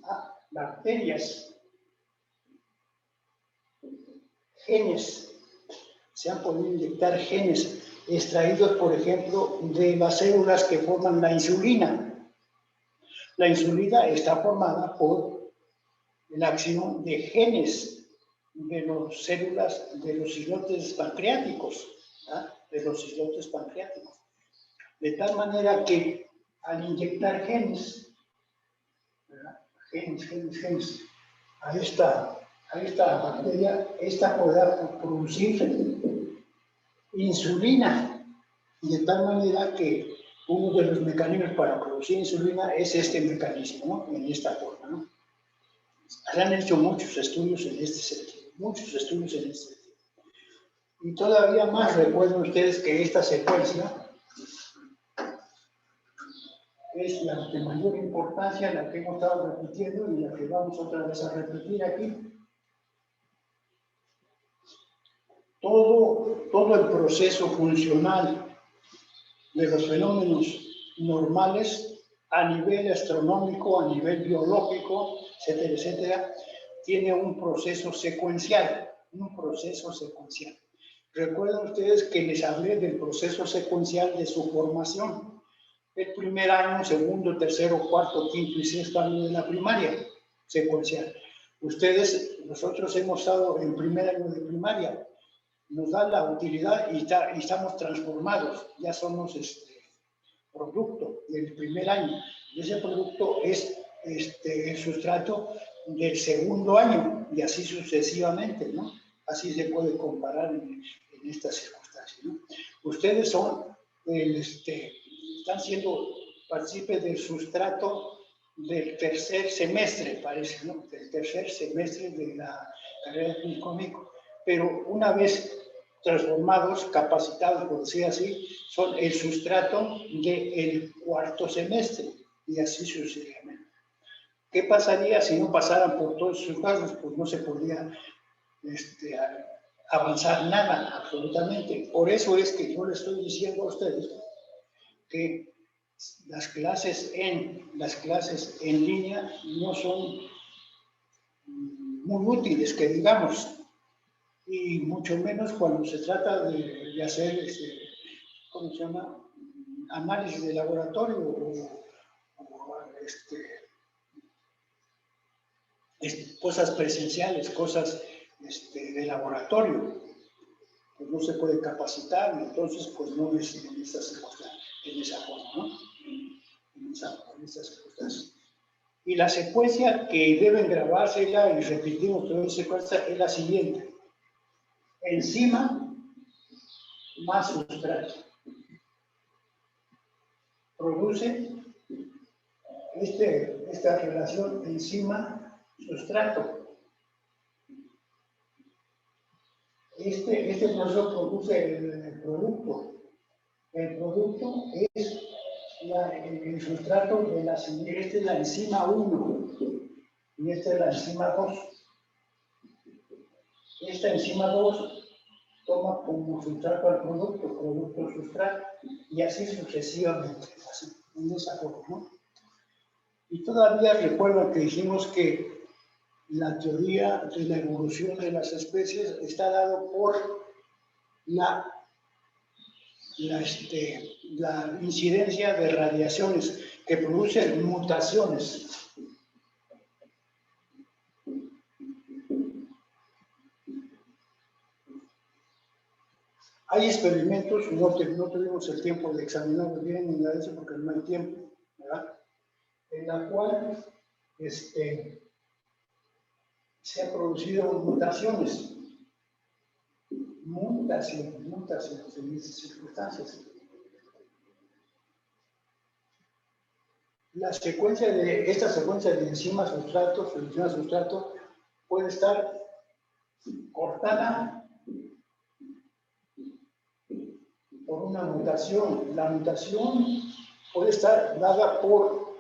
a bacterias, genes, se han podido inyectar genes extraídos, por ejemplo, de las células que forman la insulina. La insulina está formada por la acción de genes de las células de los islotes pancreáticos, ¿ah? De tal manera que al inyectar genes, ¿verdad? genes a esta bacteria, esta podrá producir insulina, de tal manera que uno de los mecanismos para producir insulina es este mecanismo, ¿no? En esta forma, ¿no? Se han hecho muchos estudios en este sentido, Y todavía más recuerden ustedes que esta secuencia es la de mayor importancia, la que hemos estado repitiendo y la que vamos otra vez a repetir aquí. Todo el proceso funcional de los fenómenos normales a nivel astronómico, a nivel biológico, etcétera, etcétera, tiene un proceso secuencial, Recuerden ustedes que les hablé del proceso secuencial de su formación. El primer año, segundo, tercero, cuarto, quinto y sexto año de la primaria, secuencial. Nosotros hemos estado en primer año de primaria, nos da la utilidad y estamos transformados, ya somos producto del primer año. Y ese producto es el sustrato del segundo año y así sucesivamente, ¿no? Así se puede comparar en estas circunstancias, ¿no? Ustedes están siendo partícipes del sustrato del tercer semestre, parece, ¿no? Del tercer semestre de la carrera de físico médico. Pero una vez transformados, capacitados, por decir así, son el sustrato del cuarto semestre y así sucesivamente. ¿Qué pasaría si no pasaran por todos esos casos? Pues no se podía avanzar nada, absolutamente. Por eso es que yo le estoy diciendo a ustedes que las clases en línea no son muy útiles, que digamos, y mucho menos cuando se trata de hacer, ¿cómo se llama?, análisis de laboratorio o cosas presenciales, cosas de laboratorio. Pues no se puede capacitar, entonces pues no es en esa forma, ¿no? En esas circunstancias. Y la secuencia que deben grabarse ya, y repetimos toda esa secuencia, es la siguiente: enzima más sustrato. Produce esta relación enzima-sustrato. Este proceso produce el producto. El producto es el sustrato de la siguiente. Esta es la enzima 1 y esta es la enzima 2. Esta enzima 2 toma como sustrato al producto sustrato, y así sucesivamente, así, en esa forma, ¿no? Y todavía recuerdo que dijimos que la teoría de la evolución de las especies está dado por la incidencia de radiaciones que producen mutaciones. Hay experimentos, no tuvimos el tiempo de examinarlos bien ni nada de eso porque no hay tiempo, ¿verdad?, en la cual se han producido mutaciones en esas circunstancias. Esta secuencia de enzimas sustrato, puede estar cortada por una mutación. La mutación puede estar dada por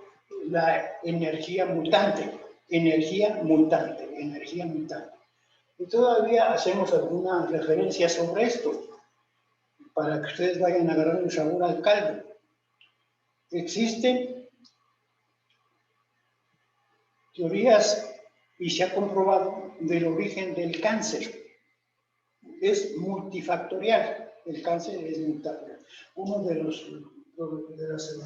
la energía mutante. Y todavía hacemos alguna referencia sobre esto, para que ustedes vayan agarrando el sabor al caldo. Existen teorías, y se ha comprobado, del origen del cáncer. Es multifactorial. El cáncer es multifactorial. Una de las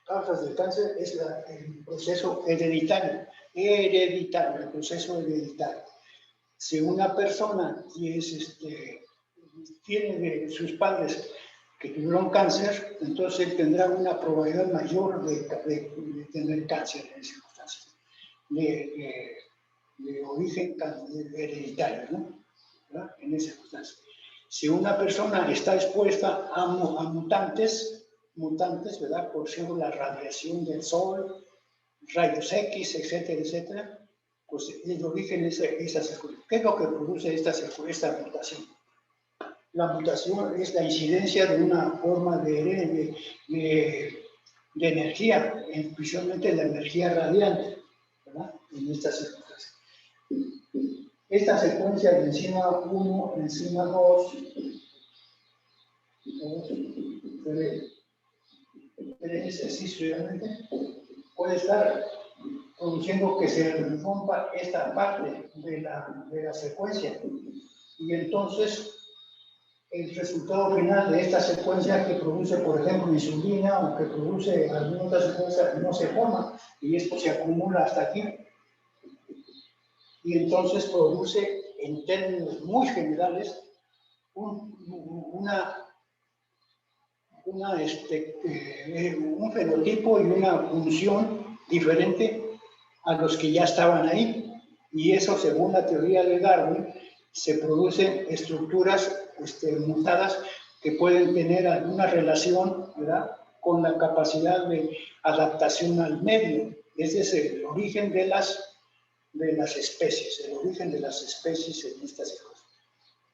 causas del cáncer es el proceso hereditario. El proceso hereditario. Si una persona tiene de sus padres que tuvieron cáncer, entonces él tendrá una probabilidad mayor de tener cáncer en circunstancias de origen hereditario, ¿no? ¿Verdad? En esas circunstancias. Si una persona está expuesta a mutantes, ¿verdad?, por ejemplo, la radiación del sol, rayos X, etcétera, etcétera, pues el origen es esa circunstancia. ¿Qué es lo que produce esta mutación? La mutación es la incidencia de una forma de energía, especialmente la energía radiante, ¿verdad?, en estas circunstancias. Esta secuencia de enzima 1, enzima 2, 3, así sucesivamente, puede estar produciendo que se rompa esta parte de la secuencia. Y entonces el resultado final de esta secuencia, que produce, por ejemplo, insulina o que produce alguna otra secuencia, no se forma, y esto se acumula hasta aquí. Y entonces produce, en términos muy generales, un fenotipo y una función diferente a los que ya estaban ahí. Y eso, según la teoría de Darwin, se producen estructuras mutadas que pueden tener alguna relación, ¿verdad?, con la capacidad de adaptación al medio. Ese es el origen de las especies, en estas cosas.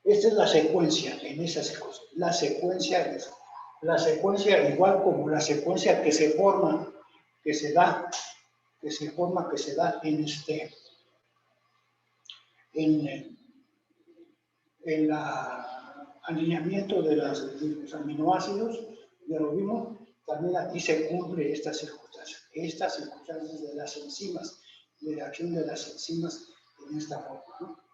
Esta es la secuencia en esas cosas. La secuencia, igual como la secuencia que se forma, que se da que se forma, que se da en en el alineamiento de los aminoácidos, ya lo vimos, también aquí se cumple estas circunstancias de las enzimas, de la acción de las enzimas en esta forma, ¿no?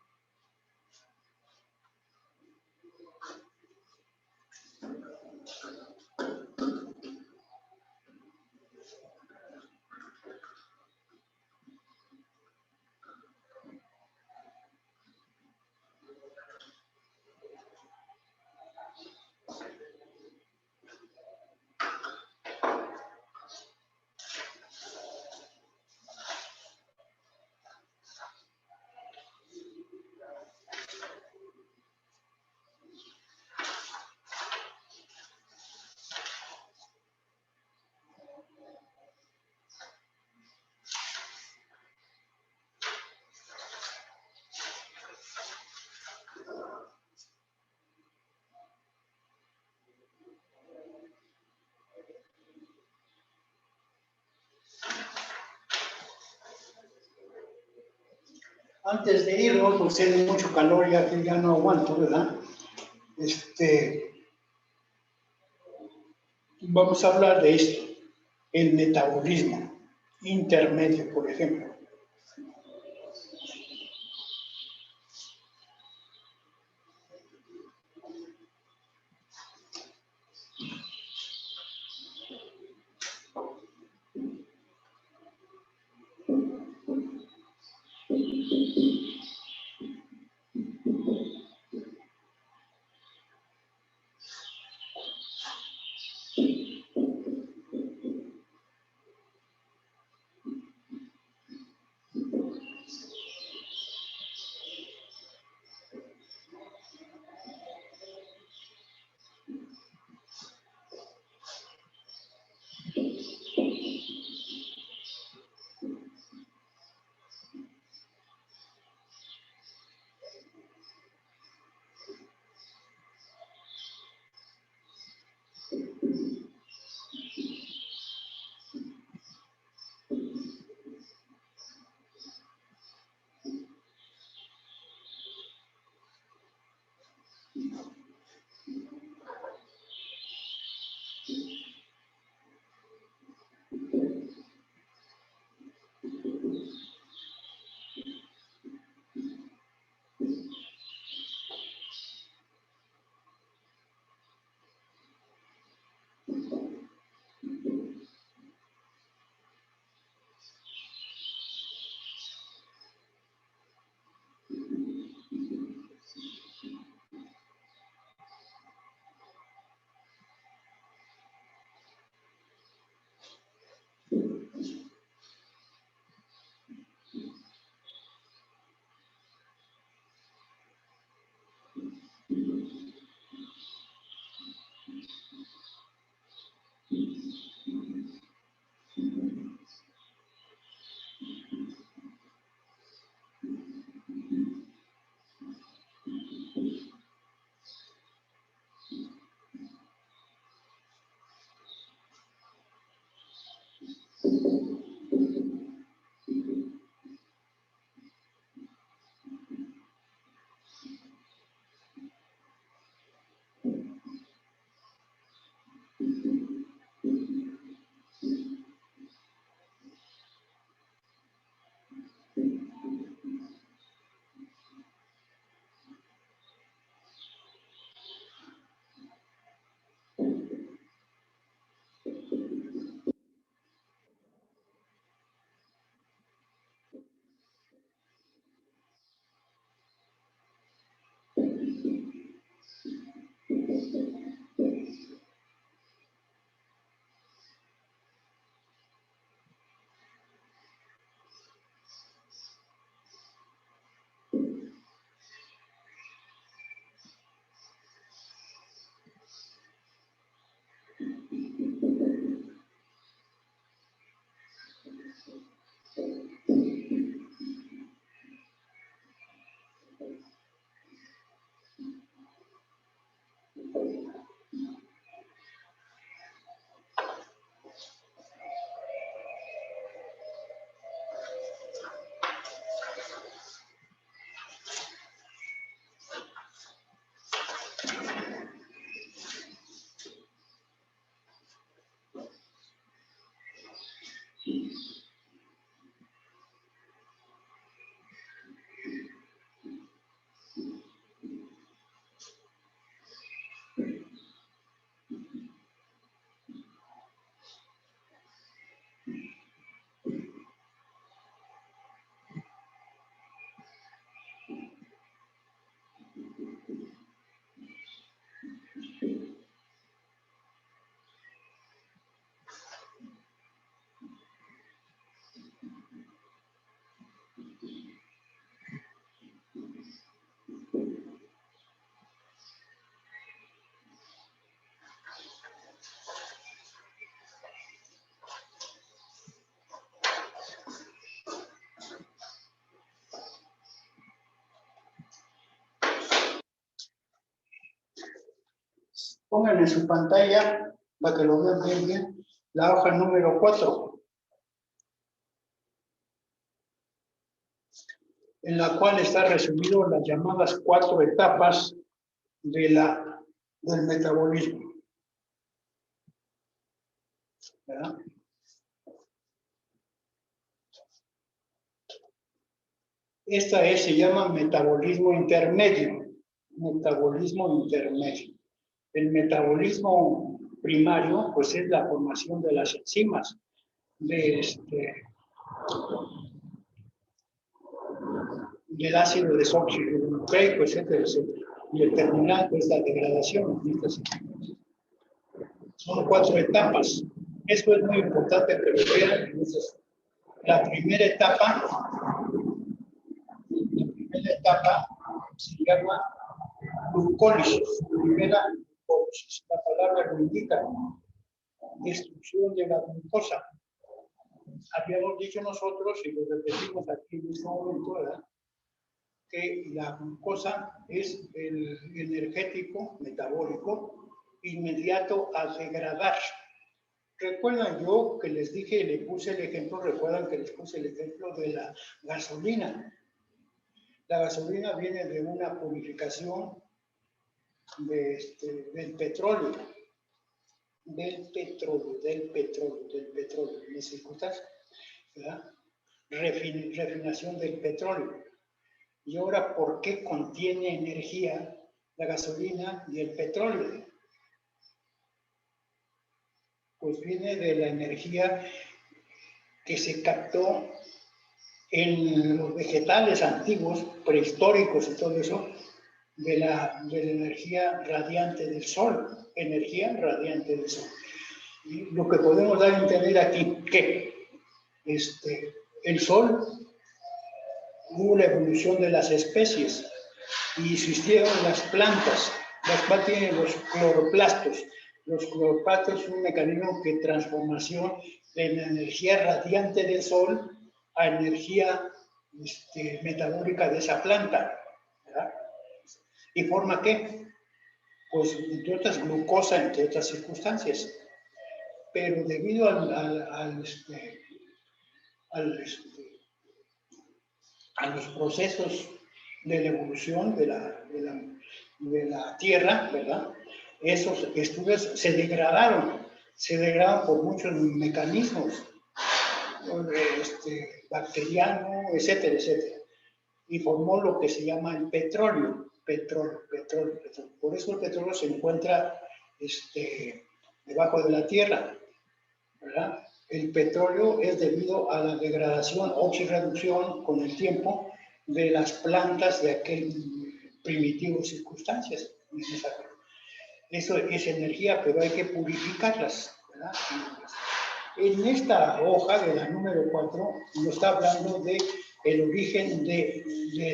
Antes de irnos, pues tiene mucho calor, ya que ya no aguanto, ¿verdad? Vamos a hablar de esto, el metabolismo intermedio, por ejemplo. Pongan en su pantalla, para que lo vean bien, la hoja número 4, en la cual está resumido las llamadas 4 etapas del metabolismo. ¿Verdad? Esta se llama metabolismo intermedio. Metabolismo intermedio. El metabolismo primario, pues es la formación de las enzimas, del ácido desoxirribonucleico, etcétera, etcétera. Y el terminal, pues la degradación. Son 4 etapas. Esto es muy importante que lo vean. Entonces, la primera etapa se llama glucólisis. Primera glucólisis. La palabra lo indica. Destrucción de la glucosa. Habíamos dicho nosotros, y lo repetimos aquí en este momento, ¿verdad?, que la glucosa es el energético metabólico inmediato a degradar. Recuerdan yo que les dije, le puse el ejemplo, recuerdan que les puse el ejemplo de la gasolina. La gasolina viene de una purificación del petróleo. Del petróleo, en ese circunstancia, ¿verdad? Refinación del petróleo. Y ahora, ¿por qué contiene energía la gasolina y el petróleo? Pues viene de la energía que se captó en los vegetales antiguos, prehistóricos y todo eso, de la energía radiante del sol, energía radiante del sol. Y lo que podemos dar a entender aquí, que el sol, hubo la evolución de las especies y existieron las plantas, las cuales tienen los cloroplastos. Los cloroplastos son un mecanismo de transformación de la energía radiante del sol a energía metabólica de esa planta, ¿verdad? ¿Y forma qué? Pues entre otras glucosa, entre otras circunstancias. Pero debido a los procesos de la evolución de la Tierra, ¿verdad?, esos estudios se degradaron por muchos mecanismos, bacteriano, etcétera, etcétera, y formó lo que se llama el petróleo. Por eso el petróleo se encuentra debajo de la Tierra, ¿verdad? El petróleo es debido a la degradación, oxirreducción con el tiempo de las plantas de aquel primitivo circunstancias. Eso es energía, pero hay que purificarlas, ¿verdad? En esta hoja de la número 4 nos está hablando de el origen de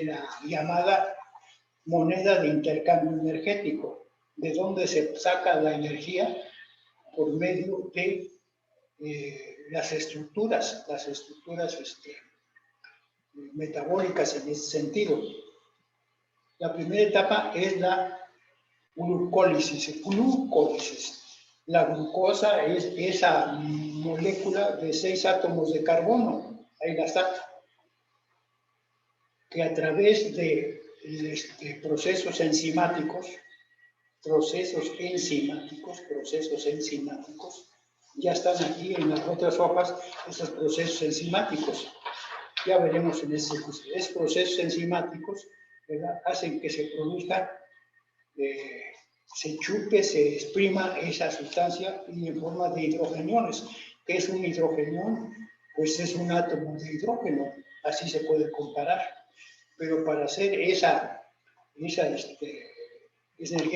la llamada moneda de intercambio energético, de dónde se saca la energía por medio de las estructuras metabólicas en ese sentido. La primera etapa es la glucólisis. La glucosa es esa molécula de 6 átomos de carbono, ahí la está, que a través de procesos enzimáticos, ya están aquí en las otras hojas esos procesos enzimáticos. Ya veremos en ese curso. Esos procesos enzimáticos, ¿verdad?, hacen que se produzca, se chupe, se exprima esa sustancia y en forma de hidrogeniones. ¿Qué es un hidrogenión? Pues es un átomo de hidrógeno, así se puede comparar. Pero para hacer esa energía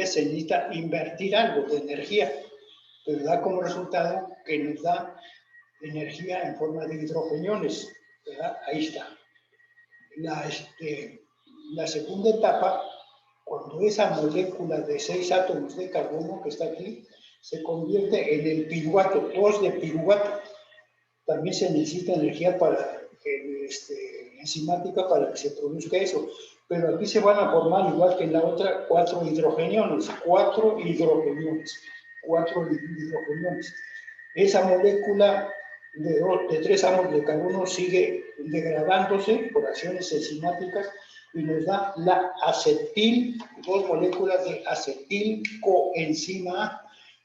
se necesita invertir algo de energía, pero da como resultado que nos da energía en forma de hidrogeniones, ¿verdad? Ahí está. La segunda etapa, cuando esa molécula de 6 átomos de carbono que está aquí se convierte en el piruvato, 2 de piruvato, también se necesita energía para que enzimática para que se produzca eso. Pero aquí se van a formar, igual que en la otra, 4 hidrogeniones. Esa molécula de 3 átomos de carbono sigue degradándose por acciones enzimáticas y nos da la acetil, 2 moléculas de acetilcoenzima A.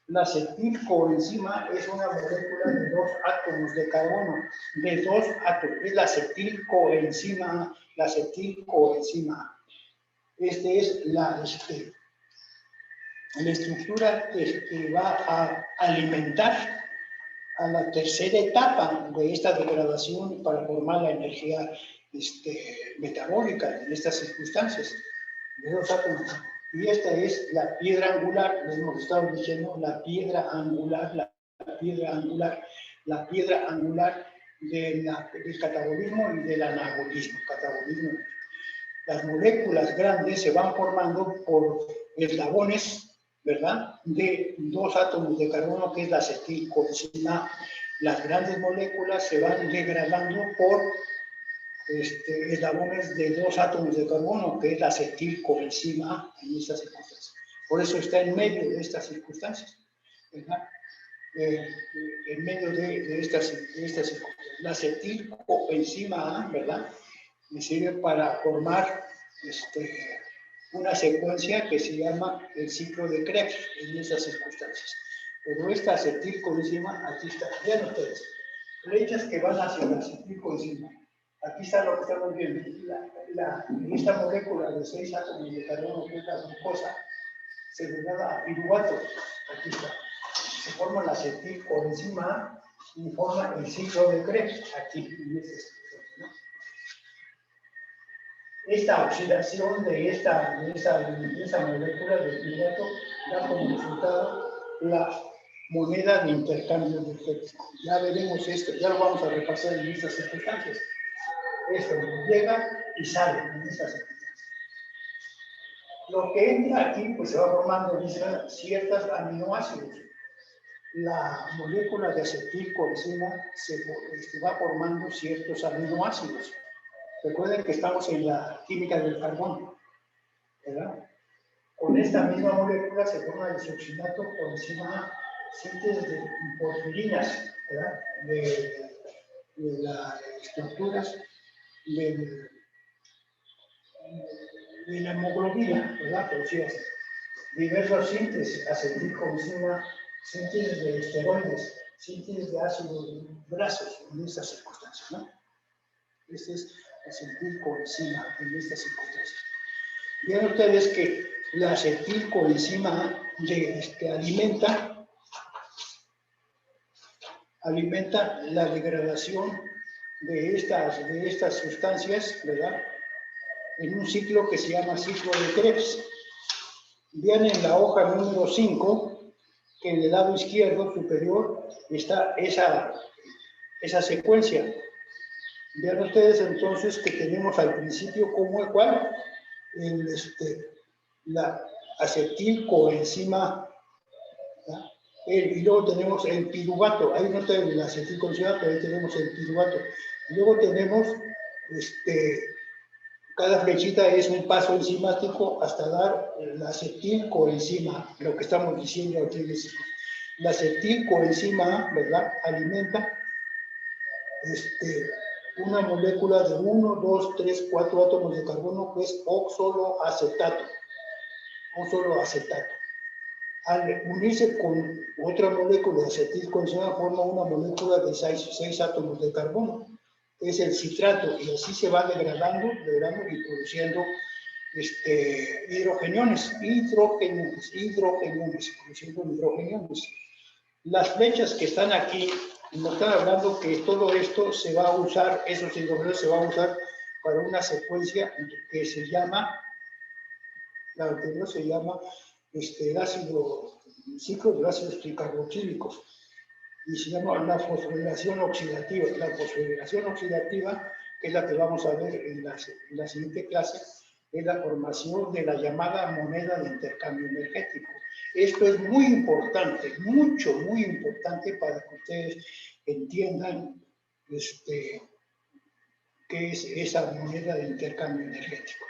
La acetilcoenzima es una molécula de 2 átomos de carbono, de 2 átomos, es la acetilcoenzima A, la acetilcoenzima A. Esta es la estructura que va a alimentar a la tercera etapa de esta degradación para formar la energía metabólica en estas circunstancias de 2 átomos. Y esta es la piedra angular, lo hemos estado diciendo, la piedra angular del catabolismo y del anabolismo. Las moléculas grandes se van formando por eslabones, ¿verdad?, de 2 átomos de carbono, que es la acetilcoenzima. Las grandes moléculas se van degradando por eslabones de 2 átomos de carbono, que es la acetilcoenzima en estas circunstancias. Por eso está en medio de estas circunstancias, ¿verdad? En medio de estas circunstancias. La acetilcoenzima, ¿verdad?, me sirve para formar una secuencia que se llama el ciclo de Krebs en esas circunstancias. Pero esta acetilcoenzima, aquí está, vean ustedes, flechas que van hacia la acetilcoenzima. Aquí está lo que estamos viendo. Esta molécula de 6 átomos de carbono, que es la glucosa, se degrada a piruvato. Aquí está. Se forma la acetilcoenzima y forma el ciclo de Krebs aquí en este ciclo, ¿no? Esta oxidación de esa molécula de piruvato da como resultado la moneda de intercambio energético. Ya veremos esto, ya lo vamos a repasar en estas circunstancias. Esto llega y sale en estas circunstancias. Lo que entra aquí, pues se va formando ciertos aminoácidos. La molécula de acetilcoenzima se va formando ciertos aminoácidos. Recuerden que estamos en la química del carbón, ¿verdad? Con esta misma molécula se forma el succinato coenzima, síntesis de porfirinas, ¿verdad?, de las estructuras de la hemoglobina, ¿verdad? Pero sí, diversas síntesis, acetilcoenzima, síntesis de esteroides, síntesis de ácidos grasos en estas circunstancias, ¿no? Este es acetilcoenzima en estas circunstancias. Vean ustedes que la acetilcoenzima alimenta la degradación de estas sustancias, ¿verdad?, en un ciclo que se llama ciclo de Krebs. Vean en la hoja número 5 que en el lado izquierdo superior está esa secuencia. Vean ustedes entonces que tenemos al principio ¿cuál? La acetilcoenzima, ¿verdad? Y luego tenemos el piruvato. Ahí no tenemos la acetilcoenzima, pero ahí tenemos el piruvato. Y luego tenemos cada flechita es un paso enzimático hasta dar la acetilcoenzima, lo que estamos diciendo aquí. La acetilcoenzima, ¿verdad?, alimenta una molécula de 1, 2, 3, 4 átomos de carbono, que es oxaloacetato. Al unirse con otra molécula de acetilcoenzima, forma una molécula de 6 átomos de carbono. Es el citrato, y así se va degradando y produciendo hidrogeniones, produciendo hidrogeniones. Las flechas que están aquí nos están hablando que todo esto se va a usar, esos hidrogeniones se va a usar para una secuencia que se llama, la anterior se llama el ciclo de ácidos tricarboxílicos, y se llama la fosforilación oxidativa. La fosforilación oxidativa, que es la que vamos a ver en la siguiente clase, es la formación de la llamada moneda de intercambio energético. Esto es muy importante, muy importante para que ustedes entiendan qué es esa moneda de intercambio energético.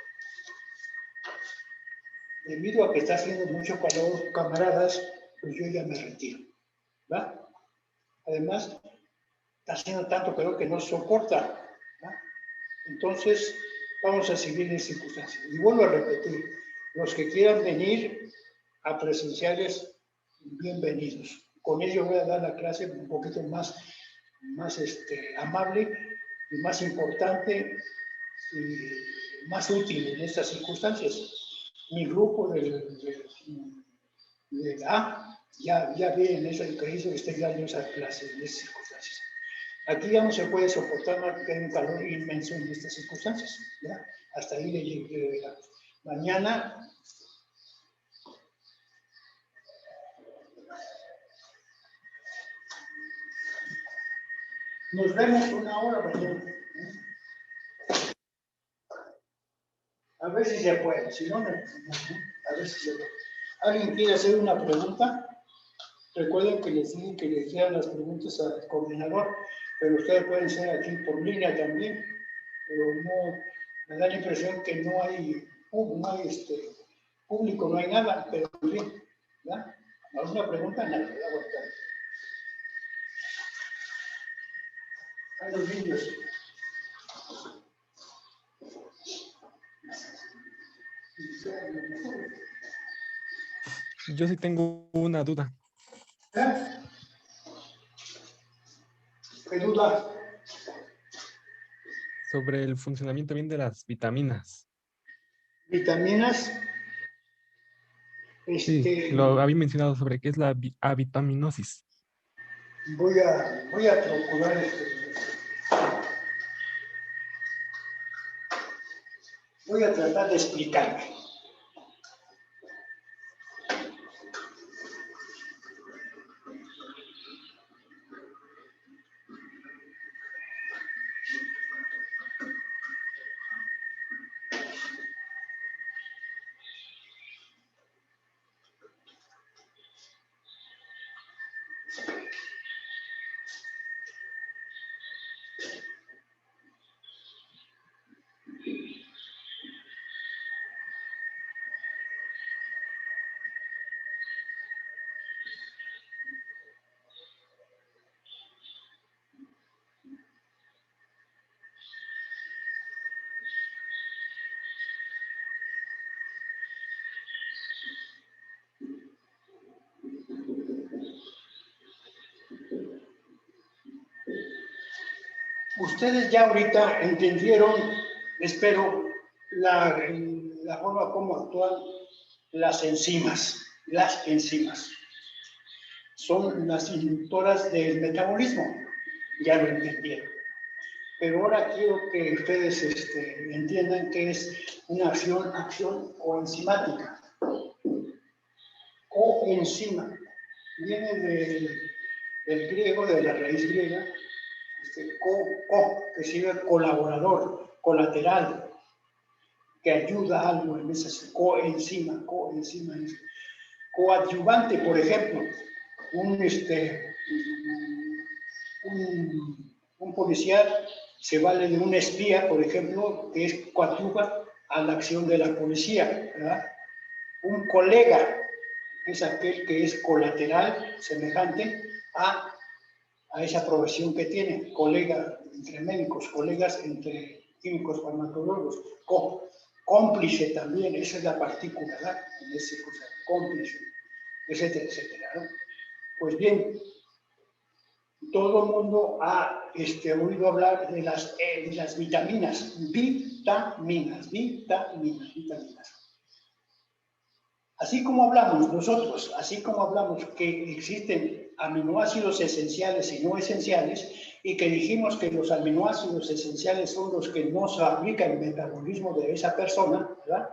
Debido a que está haciendo mucho calor, camaradas, pues yo ya me retiro, ¿va? Además, está haciendo tanto calor que no soporta, ¿va? Entonces, vamos a seguir en circunstancias. Y vuelvo a repetir, los que quieran venir a presenciales, bienvenidos. Con ello voy a dar la clase un poquito más amable y más importante y más útil en estas circunstancias. Mi grupo de ya ve en eso que hizo que esté dando esa clase en estas circunstancias. Aquí ya no se puede soportar más porque hay un calor inmenso en estas circunstancias. ¿Ya? Hasta ahí le llegamos. Mañana nos vemos una hora mañana. A ver si se puede, si no, no. A ver si se puede. ¿Alguien quiere hacer una pregunta? Recuerden que les dije que les hicieran las preguntas al coordinador, pero ustedes pueden ser aquí por línea también, pero no, me da la impresión que no hay público, no hay nada, pero bien, ¿verdad? ¿Alguna pregunta? Nada, voy a volver. Hay los niños. Yo sí tengo una duda. ¿Eh? ¿Qué duda? Sobre el funcionamiento bien de las vitaminas. Vitaminas, Sí, lo había mencionado sobre qué es la avitaminosis. voy a procurar voy a tratar de explicarme. Ustedes ya ahorita entendieron, espero, la forma como actúan las enzimas. Las enzimas son las inductoras del metabolismo, ya lo entendieron. Pero ahora quiero que ustedes entiendan que es una acción coenzimática. Coenzima viene del griego, de la raíz griega, que significa colaborador, colateral, que ayuda a algo en esa coenzima, coadyuvante, por ejemplo, un policía se vale de un espía, por ejemplo, que es coadyuva a la acción de la policía, ¿verdad? Un colega es aquel que es colateral, semejante a esa profesión que tiene, colega entre médicos, colegas entre químicos, farmacólogos, cómplice también, esa es la partícula, ¿verdad? En ese cosa, cómplice, etcétera, etcétera, ¿no? Pues bien, todo el mundo ha oído hablar de las vitaminas, vitaminas. Así como hablamos nosotros, así como hablamos que existen aminoácidos esenciales y no esenciales, y que dijimos que los aminoácidos esenciales son los que no se aplican el metabolismo de esa persona, ¿verdad?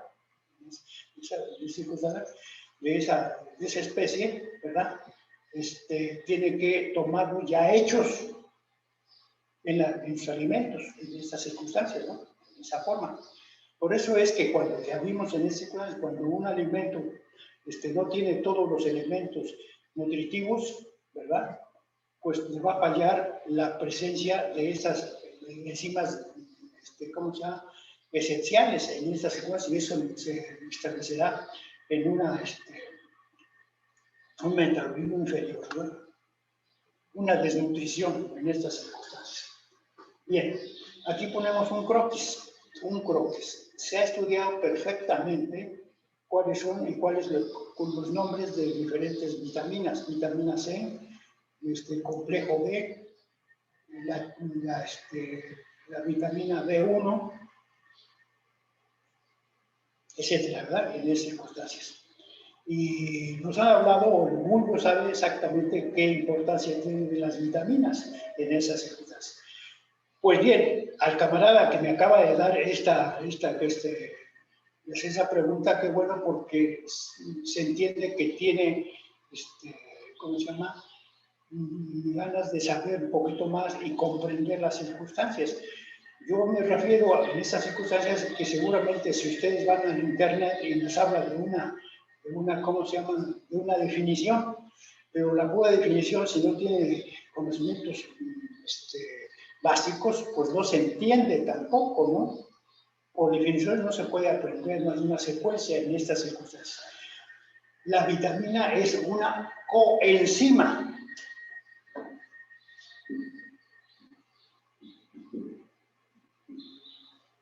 De esa especie, ¿verdad? Tiene que tomarlos ya hechos en sus alimentos, en estas circunstancias, ¿no? De esa forma. Por eso es que cuando ya vimos en este caso, cuando un alimento no tiene todos los elementos nutritivos, ¿verdad? Pues le va a fallar la presencia de esas enzimas ¿cómo se llama? Esenciales en estas secuencias, y eso se establecerá en un metabolismo inferior, ¿no? Una desnutrición en estas circunstancias. Bien, aquí ponemos un croquis. Un croquis. Se ha estudiado perfectamente cuáles son y cuáles con los nombres de diferentes vitaminas. Vitamina C, complejo B, la vitamina B1, etcétera, ¿verdad? En esas circunstancias. Y nos han hablado, o el mundo sabe exactamente qué importancia tienen las vitaminas en esas circunstancias. Pues bien, al camarada que me acaba de dar esa pregunta, qué bueno, porque se entiende que tiene, ¿cómo se llama? Ganas de saber un poquito más y comprender las circunstancias. Yo me refiero a esas circunstancias que seguramente si ustedes van al internet y nos hablan de una, ¿cómo se llama? De una definición, pero la pura definición, si no tiene conocimientos básicos, pues no se entiende tampoco, ¿no? Por definición no se puede aprender más de una secuencia en estas circunstancias. La vitamina es una coenzima.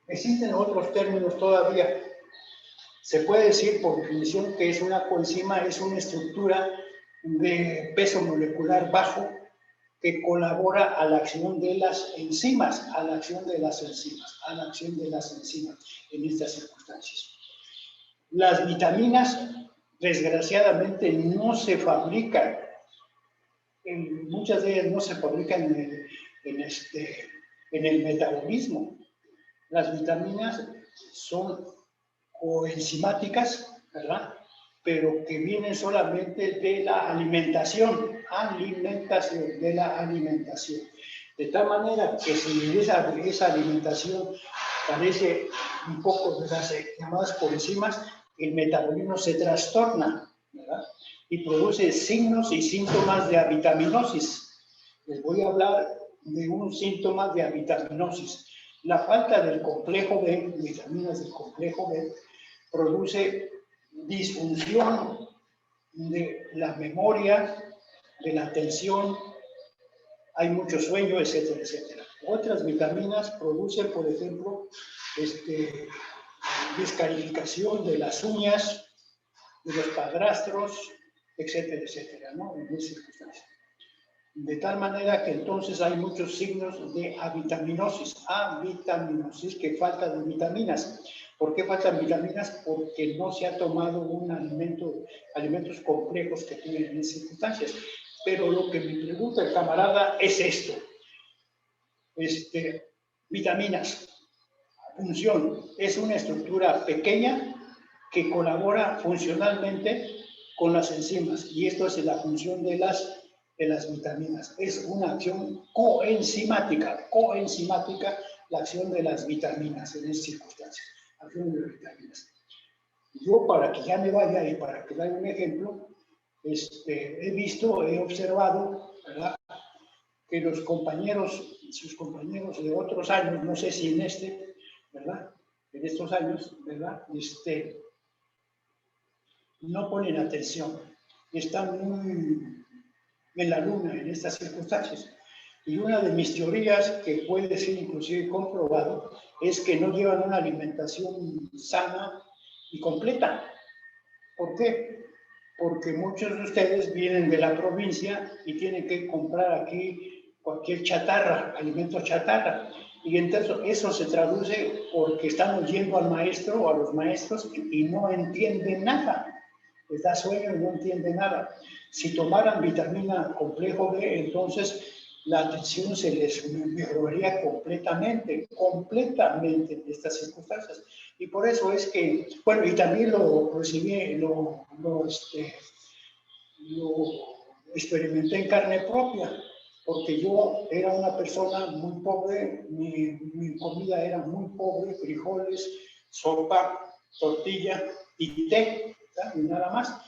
Existen otros términos todavía. Se puede decir por definición que es una coenzima, es una estructura de peso molecular bajo que colabora a la acción de las enzimas, en estas circunstancias. Las vitaminas, desgraciadamente, no se fabrican, muchas de ellas no se fabrican en el metabolismo. Las vitaminas son coenzimáticas, ¿verdad? Pero que vienen solamente de la alimentación, de la alimentación. De tal manera que si esa alimentación carece un poco de las llamadas coenzimas, el metabolismo se trastorna, ¿verdad? Y produce signos y síntomas de avitaminosis. Les voy a hablar de un síntoma de avitaminosis. La falta del complejo B, vitaminas del complejo B, produce disfunción de la memoria, de la atención, hay mucho sueño, etcétera, etcétera. Otras vitaminas producen, por ejemplo, descalificación de las uñas, de los padrastros, etcétera, etcétera, ¿no? En esas circunstancias. De tal manera que entonces hay muchos signos de avitaminosis, que falta de vitaminas. ¿Por qué faltan vitaminas? Porque no se ha tomado alimentos complejos que tienen en circunstancias. Pero lo que me pregunta el camarada es esto. Vitaminas, función, es una estructura pequeña que colabora funcionalmente con las enzimas. Y esto es la función de las vitaminas. Es una acción coenzimática la acción de las vitaminas en estas circunstancias. Acción de las vitaminas. Yo, para que ya me vaya y para que dé un ejemplo, he observado, ¿verdad?, que sus compañeros de otros años, no sé si ¿verdad?, en estos años, ¿verdad?, no ponen atención, están muy en la luna en estas circunstancias. Y una de mis teorías, que puede ser inclusive comprobado, es que no llevan una alimentación sana y completa. ¿Por qué? Porque muchos de ustedes vienen de la provincia y tienen que comprar aquí cualquier chatarra, alimentos chatarra. Y entonces eso se traduce porque estamos yendo al maestro o a los maestros y no entienden nada. Les da sueño y no entienden nada. Si tomaran vitamina complejo B, entonces la atención se les mejoraría completamente en estas circunstancias. Y por eso es que, bueno, y también lo experimenté en carne propia, porque yo era una persona muy pobre, mi comida era muy pobre, frijoles, sopa, tortilla y té, ¿verdad?, y nada más.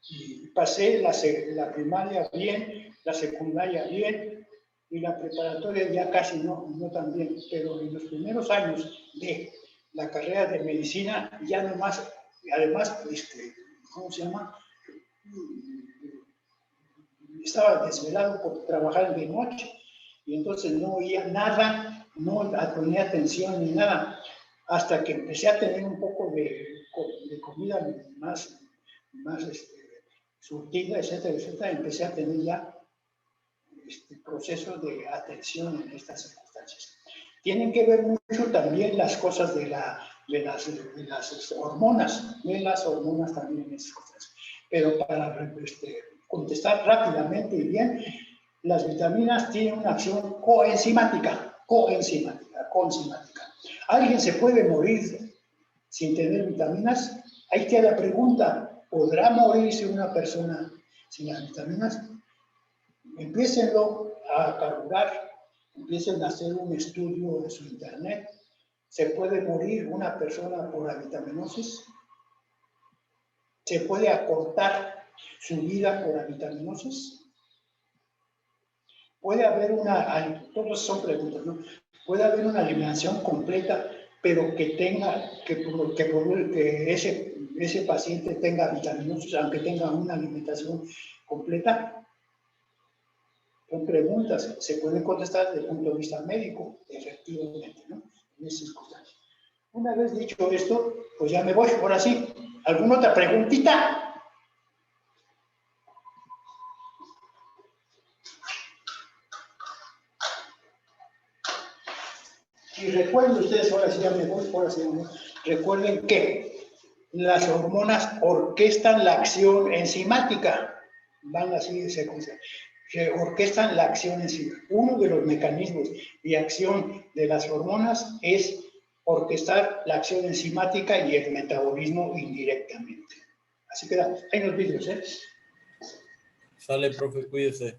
Y pasé la primaria bien, la secundaria bien, y la preparatoria ya casi no tan bien, pero en los primeros años de la carrera de medicina ya nomás, además, ¿cómo se llama? Estaba desvelado por trabajar de noche y entonces no oía nada, no ponía atención ni nada, hasta que empecé a tener un poco de comida más surtida, etcétera, etcétera, empecé a tener ya proceso de atención en estas circunstancias. Tienen que ver mucho también las cosas de las hormonas, también en esas cosas. Pero para contestar rápidamente y bien, las vitaminas tienen una acción coenzimática. ¿Alguien se puede morir sin tener vitaminas? Ahí queda la pregunta, ¿podrá morirse una persona sin las vitaminas? Empiecenlo a carburar, empiecen a hacer un estudio en su internet. ¿Se puede morir una persona por avitaminosis? ¿Se puede acortar su vida por avitaminosis? Puede haber todas son preguntas, ¿no? Puede haber una eliminación completa, pero que tenga, que ese paciente tenga vitaminosis, aunque tenga una alimentación completa. Son preguntas, se pueden contestar desde el punto de vista médico, efectivamente, ¿no? En esas circunstancias. Una vez dicho esto, pues ya me voy, ahora sí. ¿Alguna otra preguntita? Y recuerden ustedes, ahora sí ya me voy, ahora sí ya me voy. Recuerden que las hormonas orquestan la acción enzimática. Van así, se orquestan la acción enzima. Uno de los mecanismos de acción de las hormonas es orquestar la acción enzimática y el metabolismo indirectamente. Así que ahí los vídeos, ¿eh? Sale, profe, cuídese.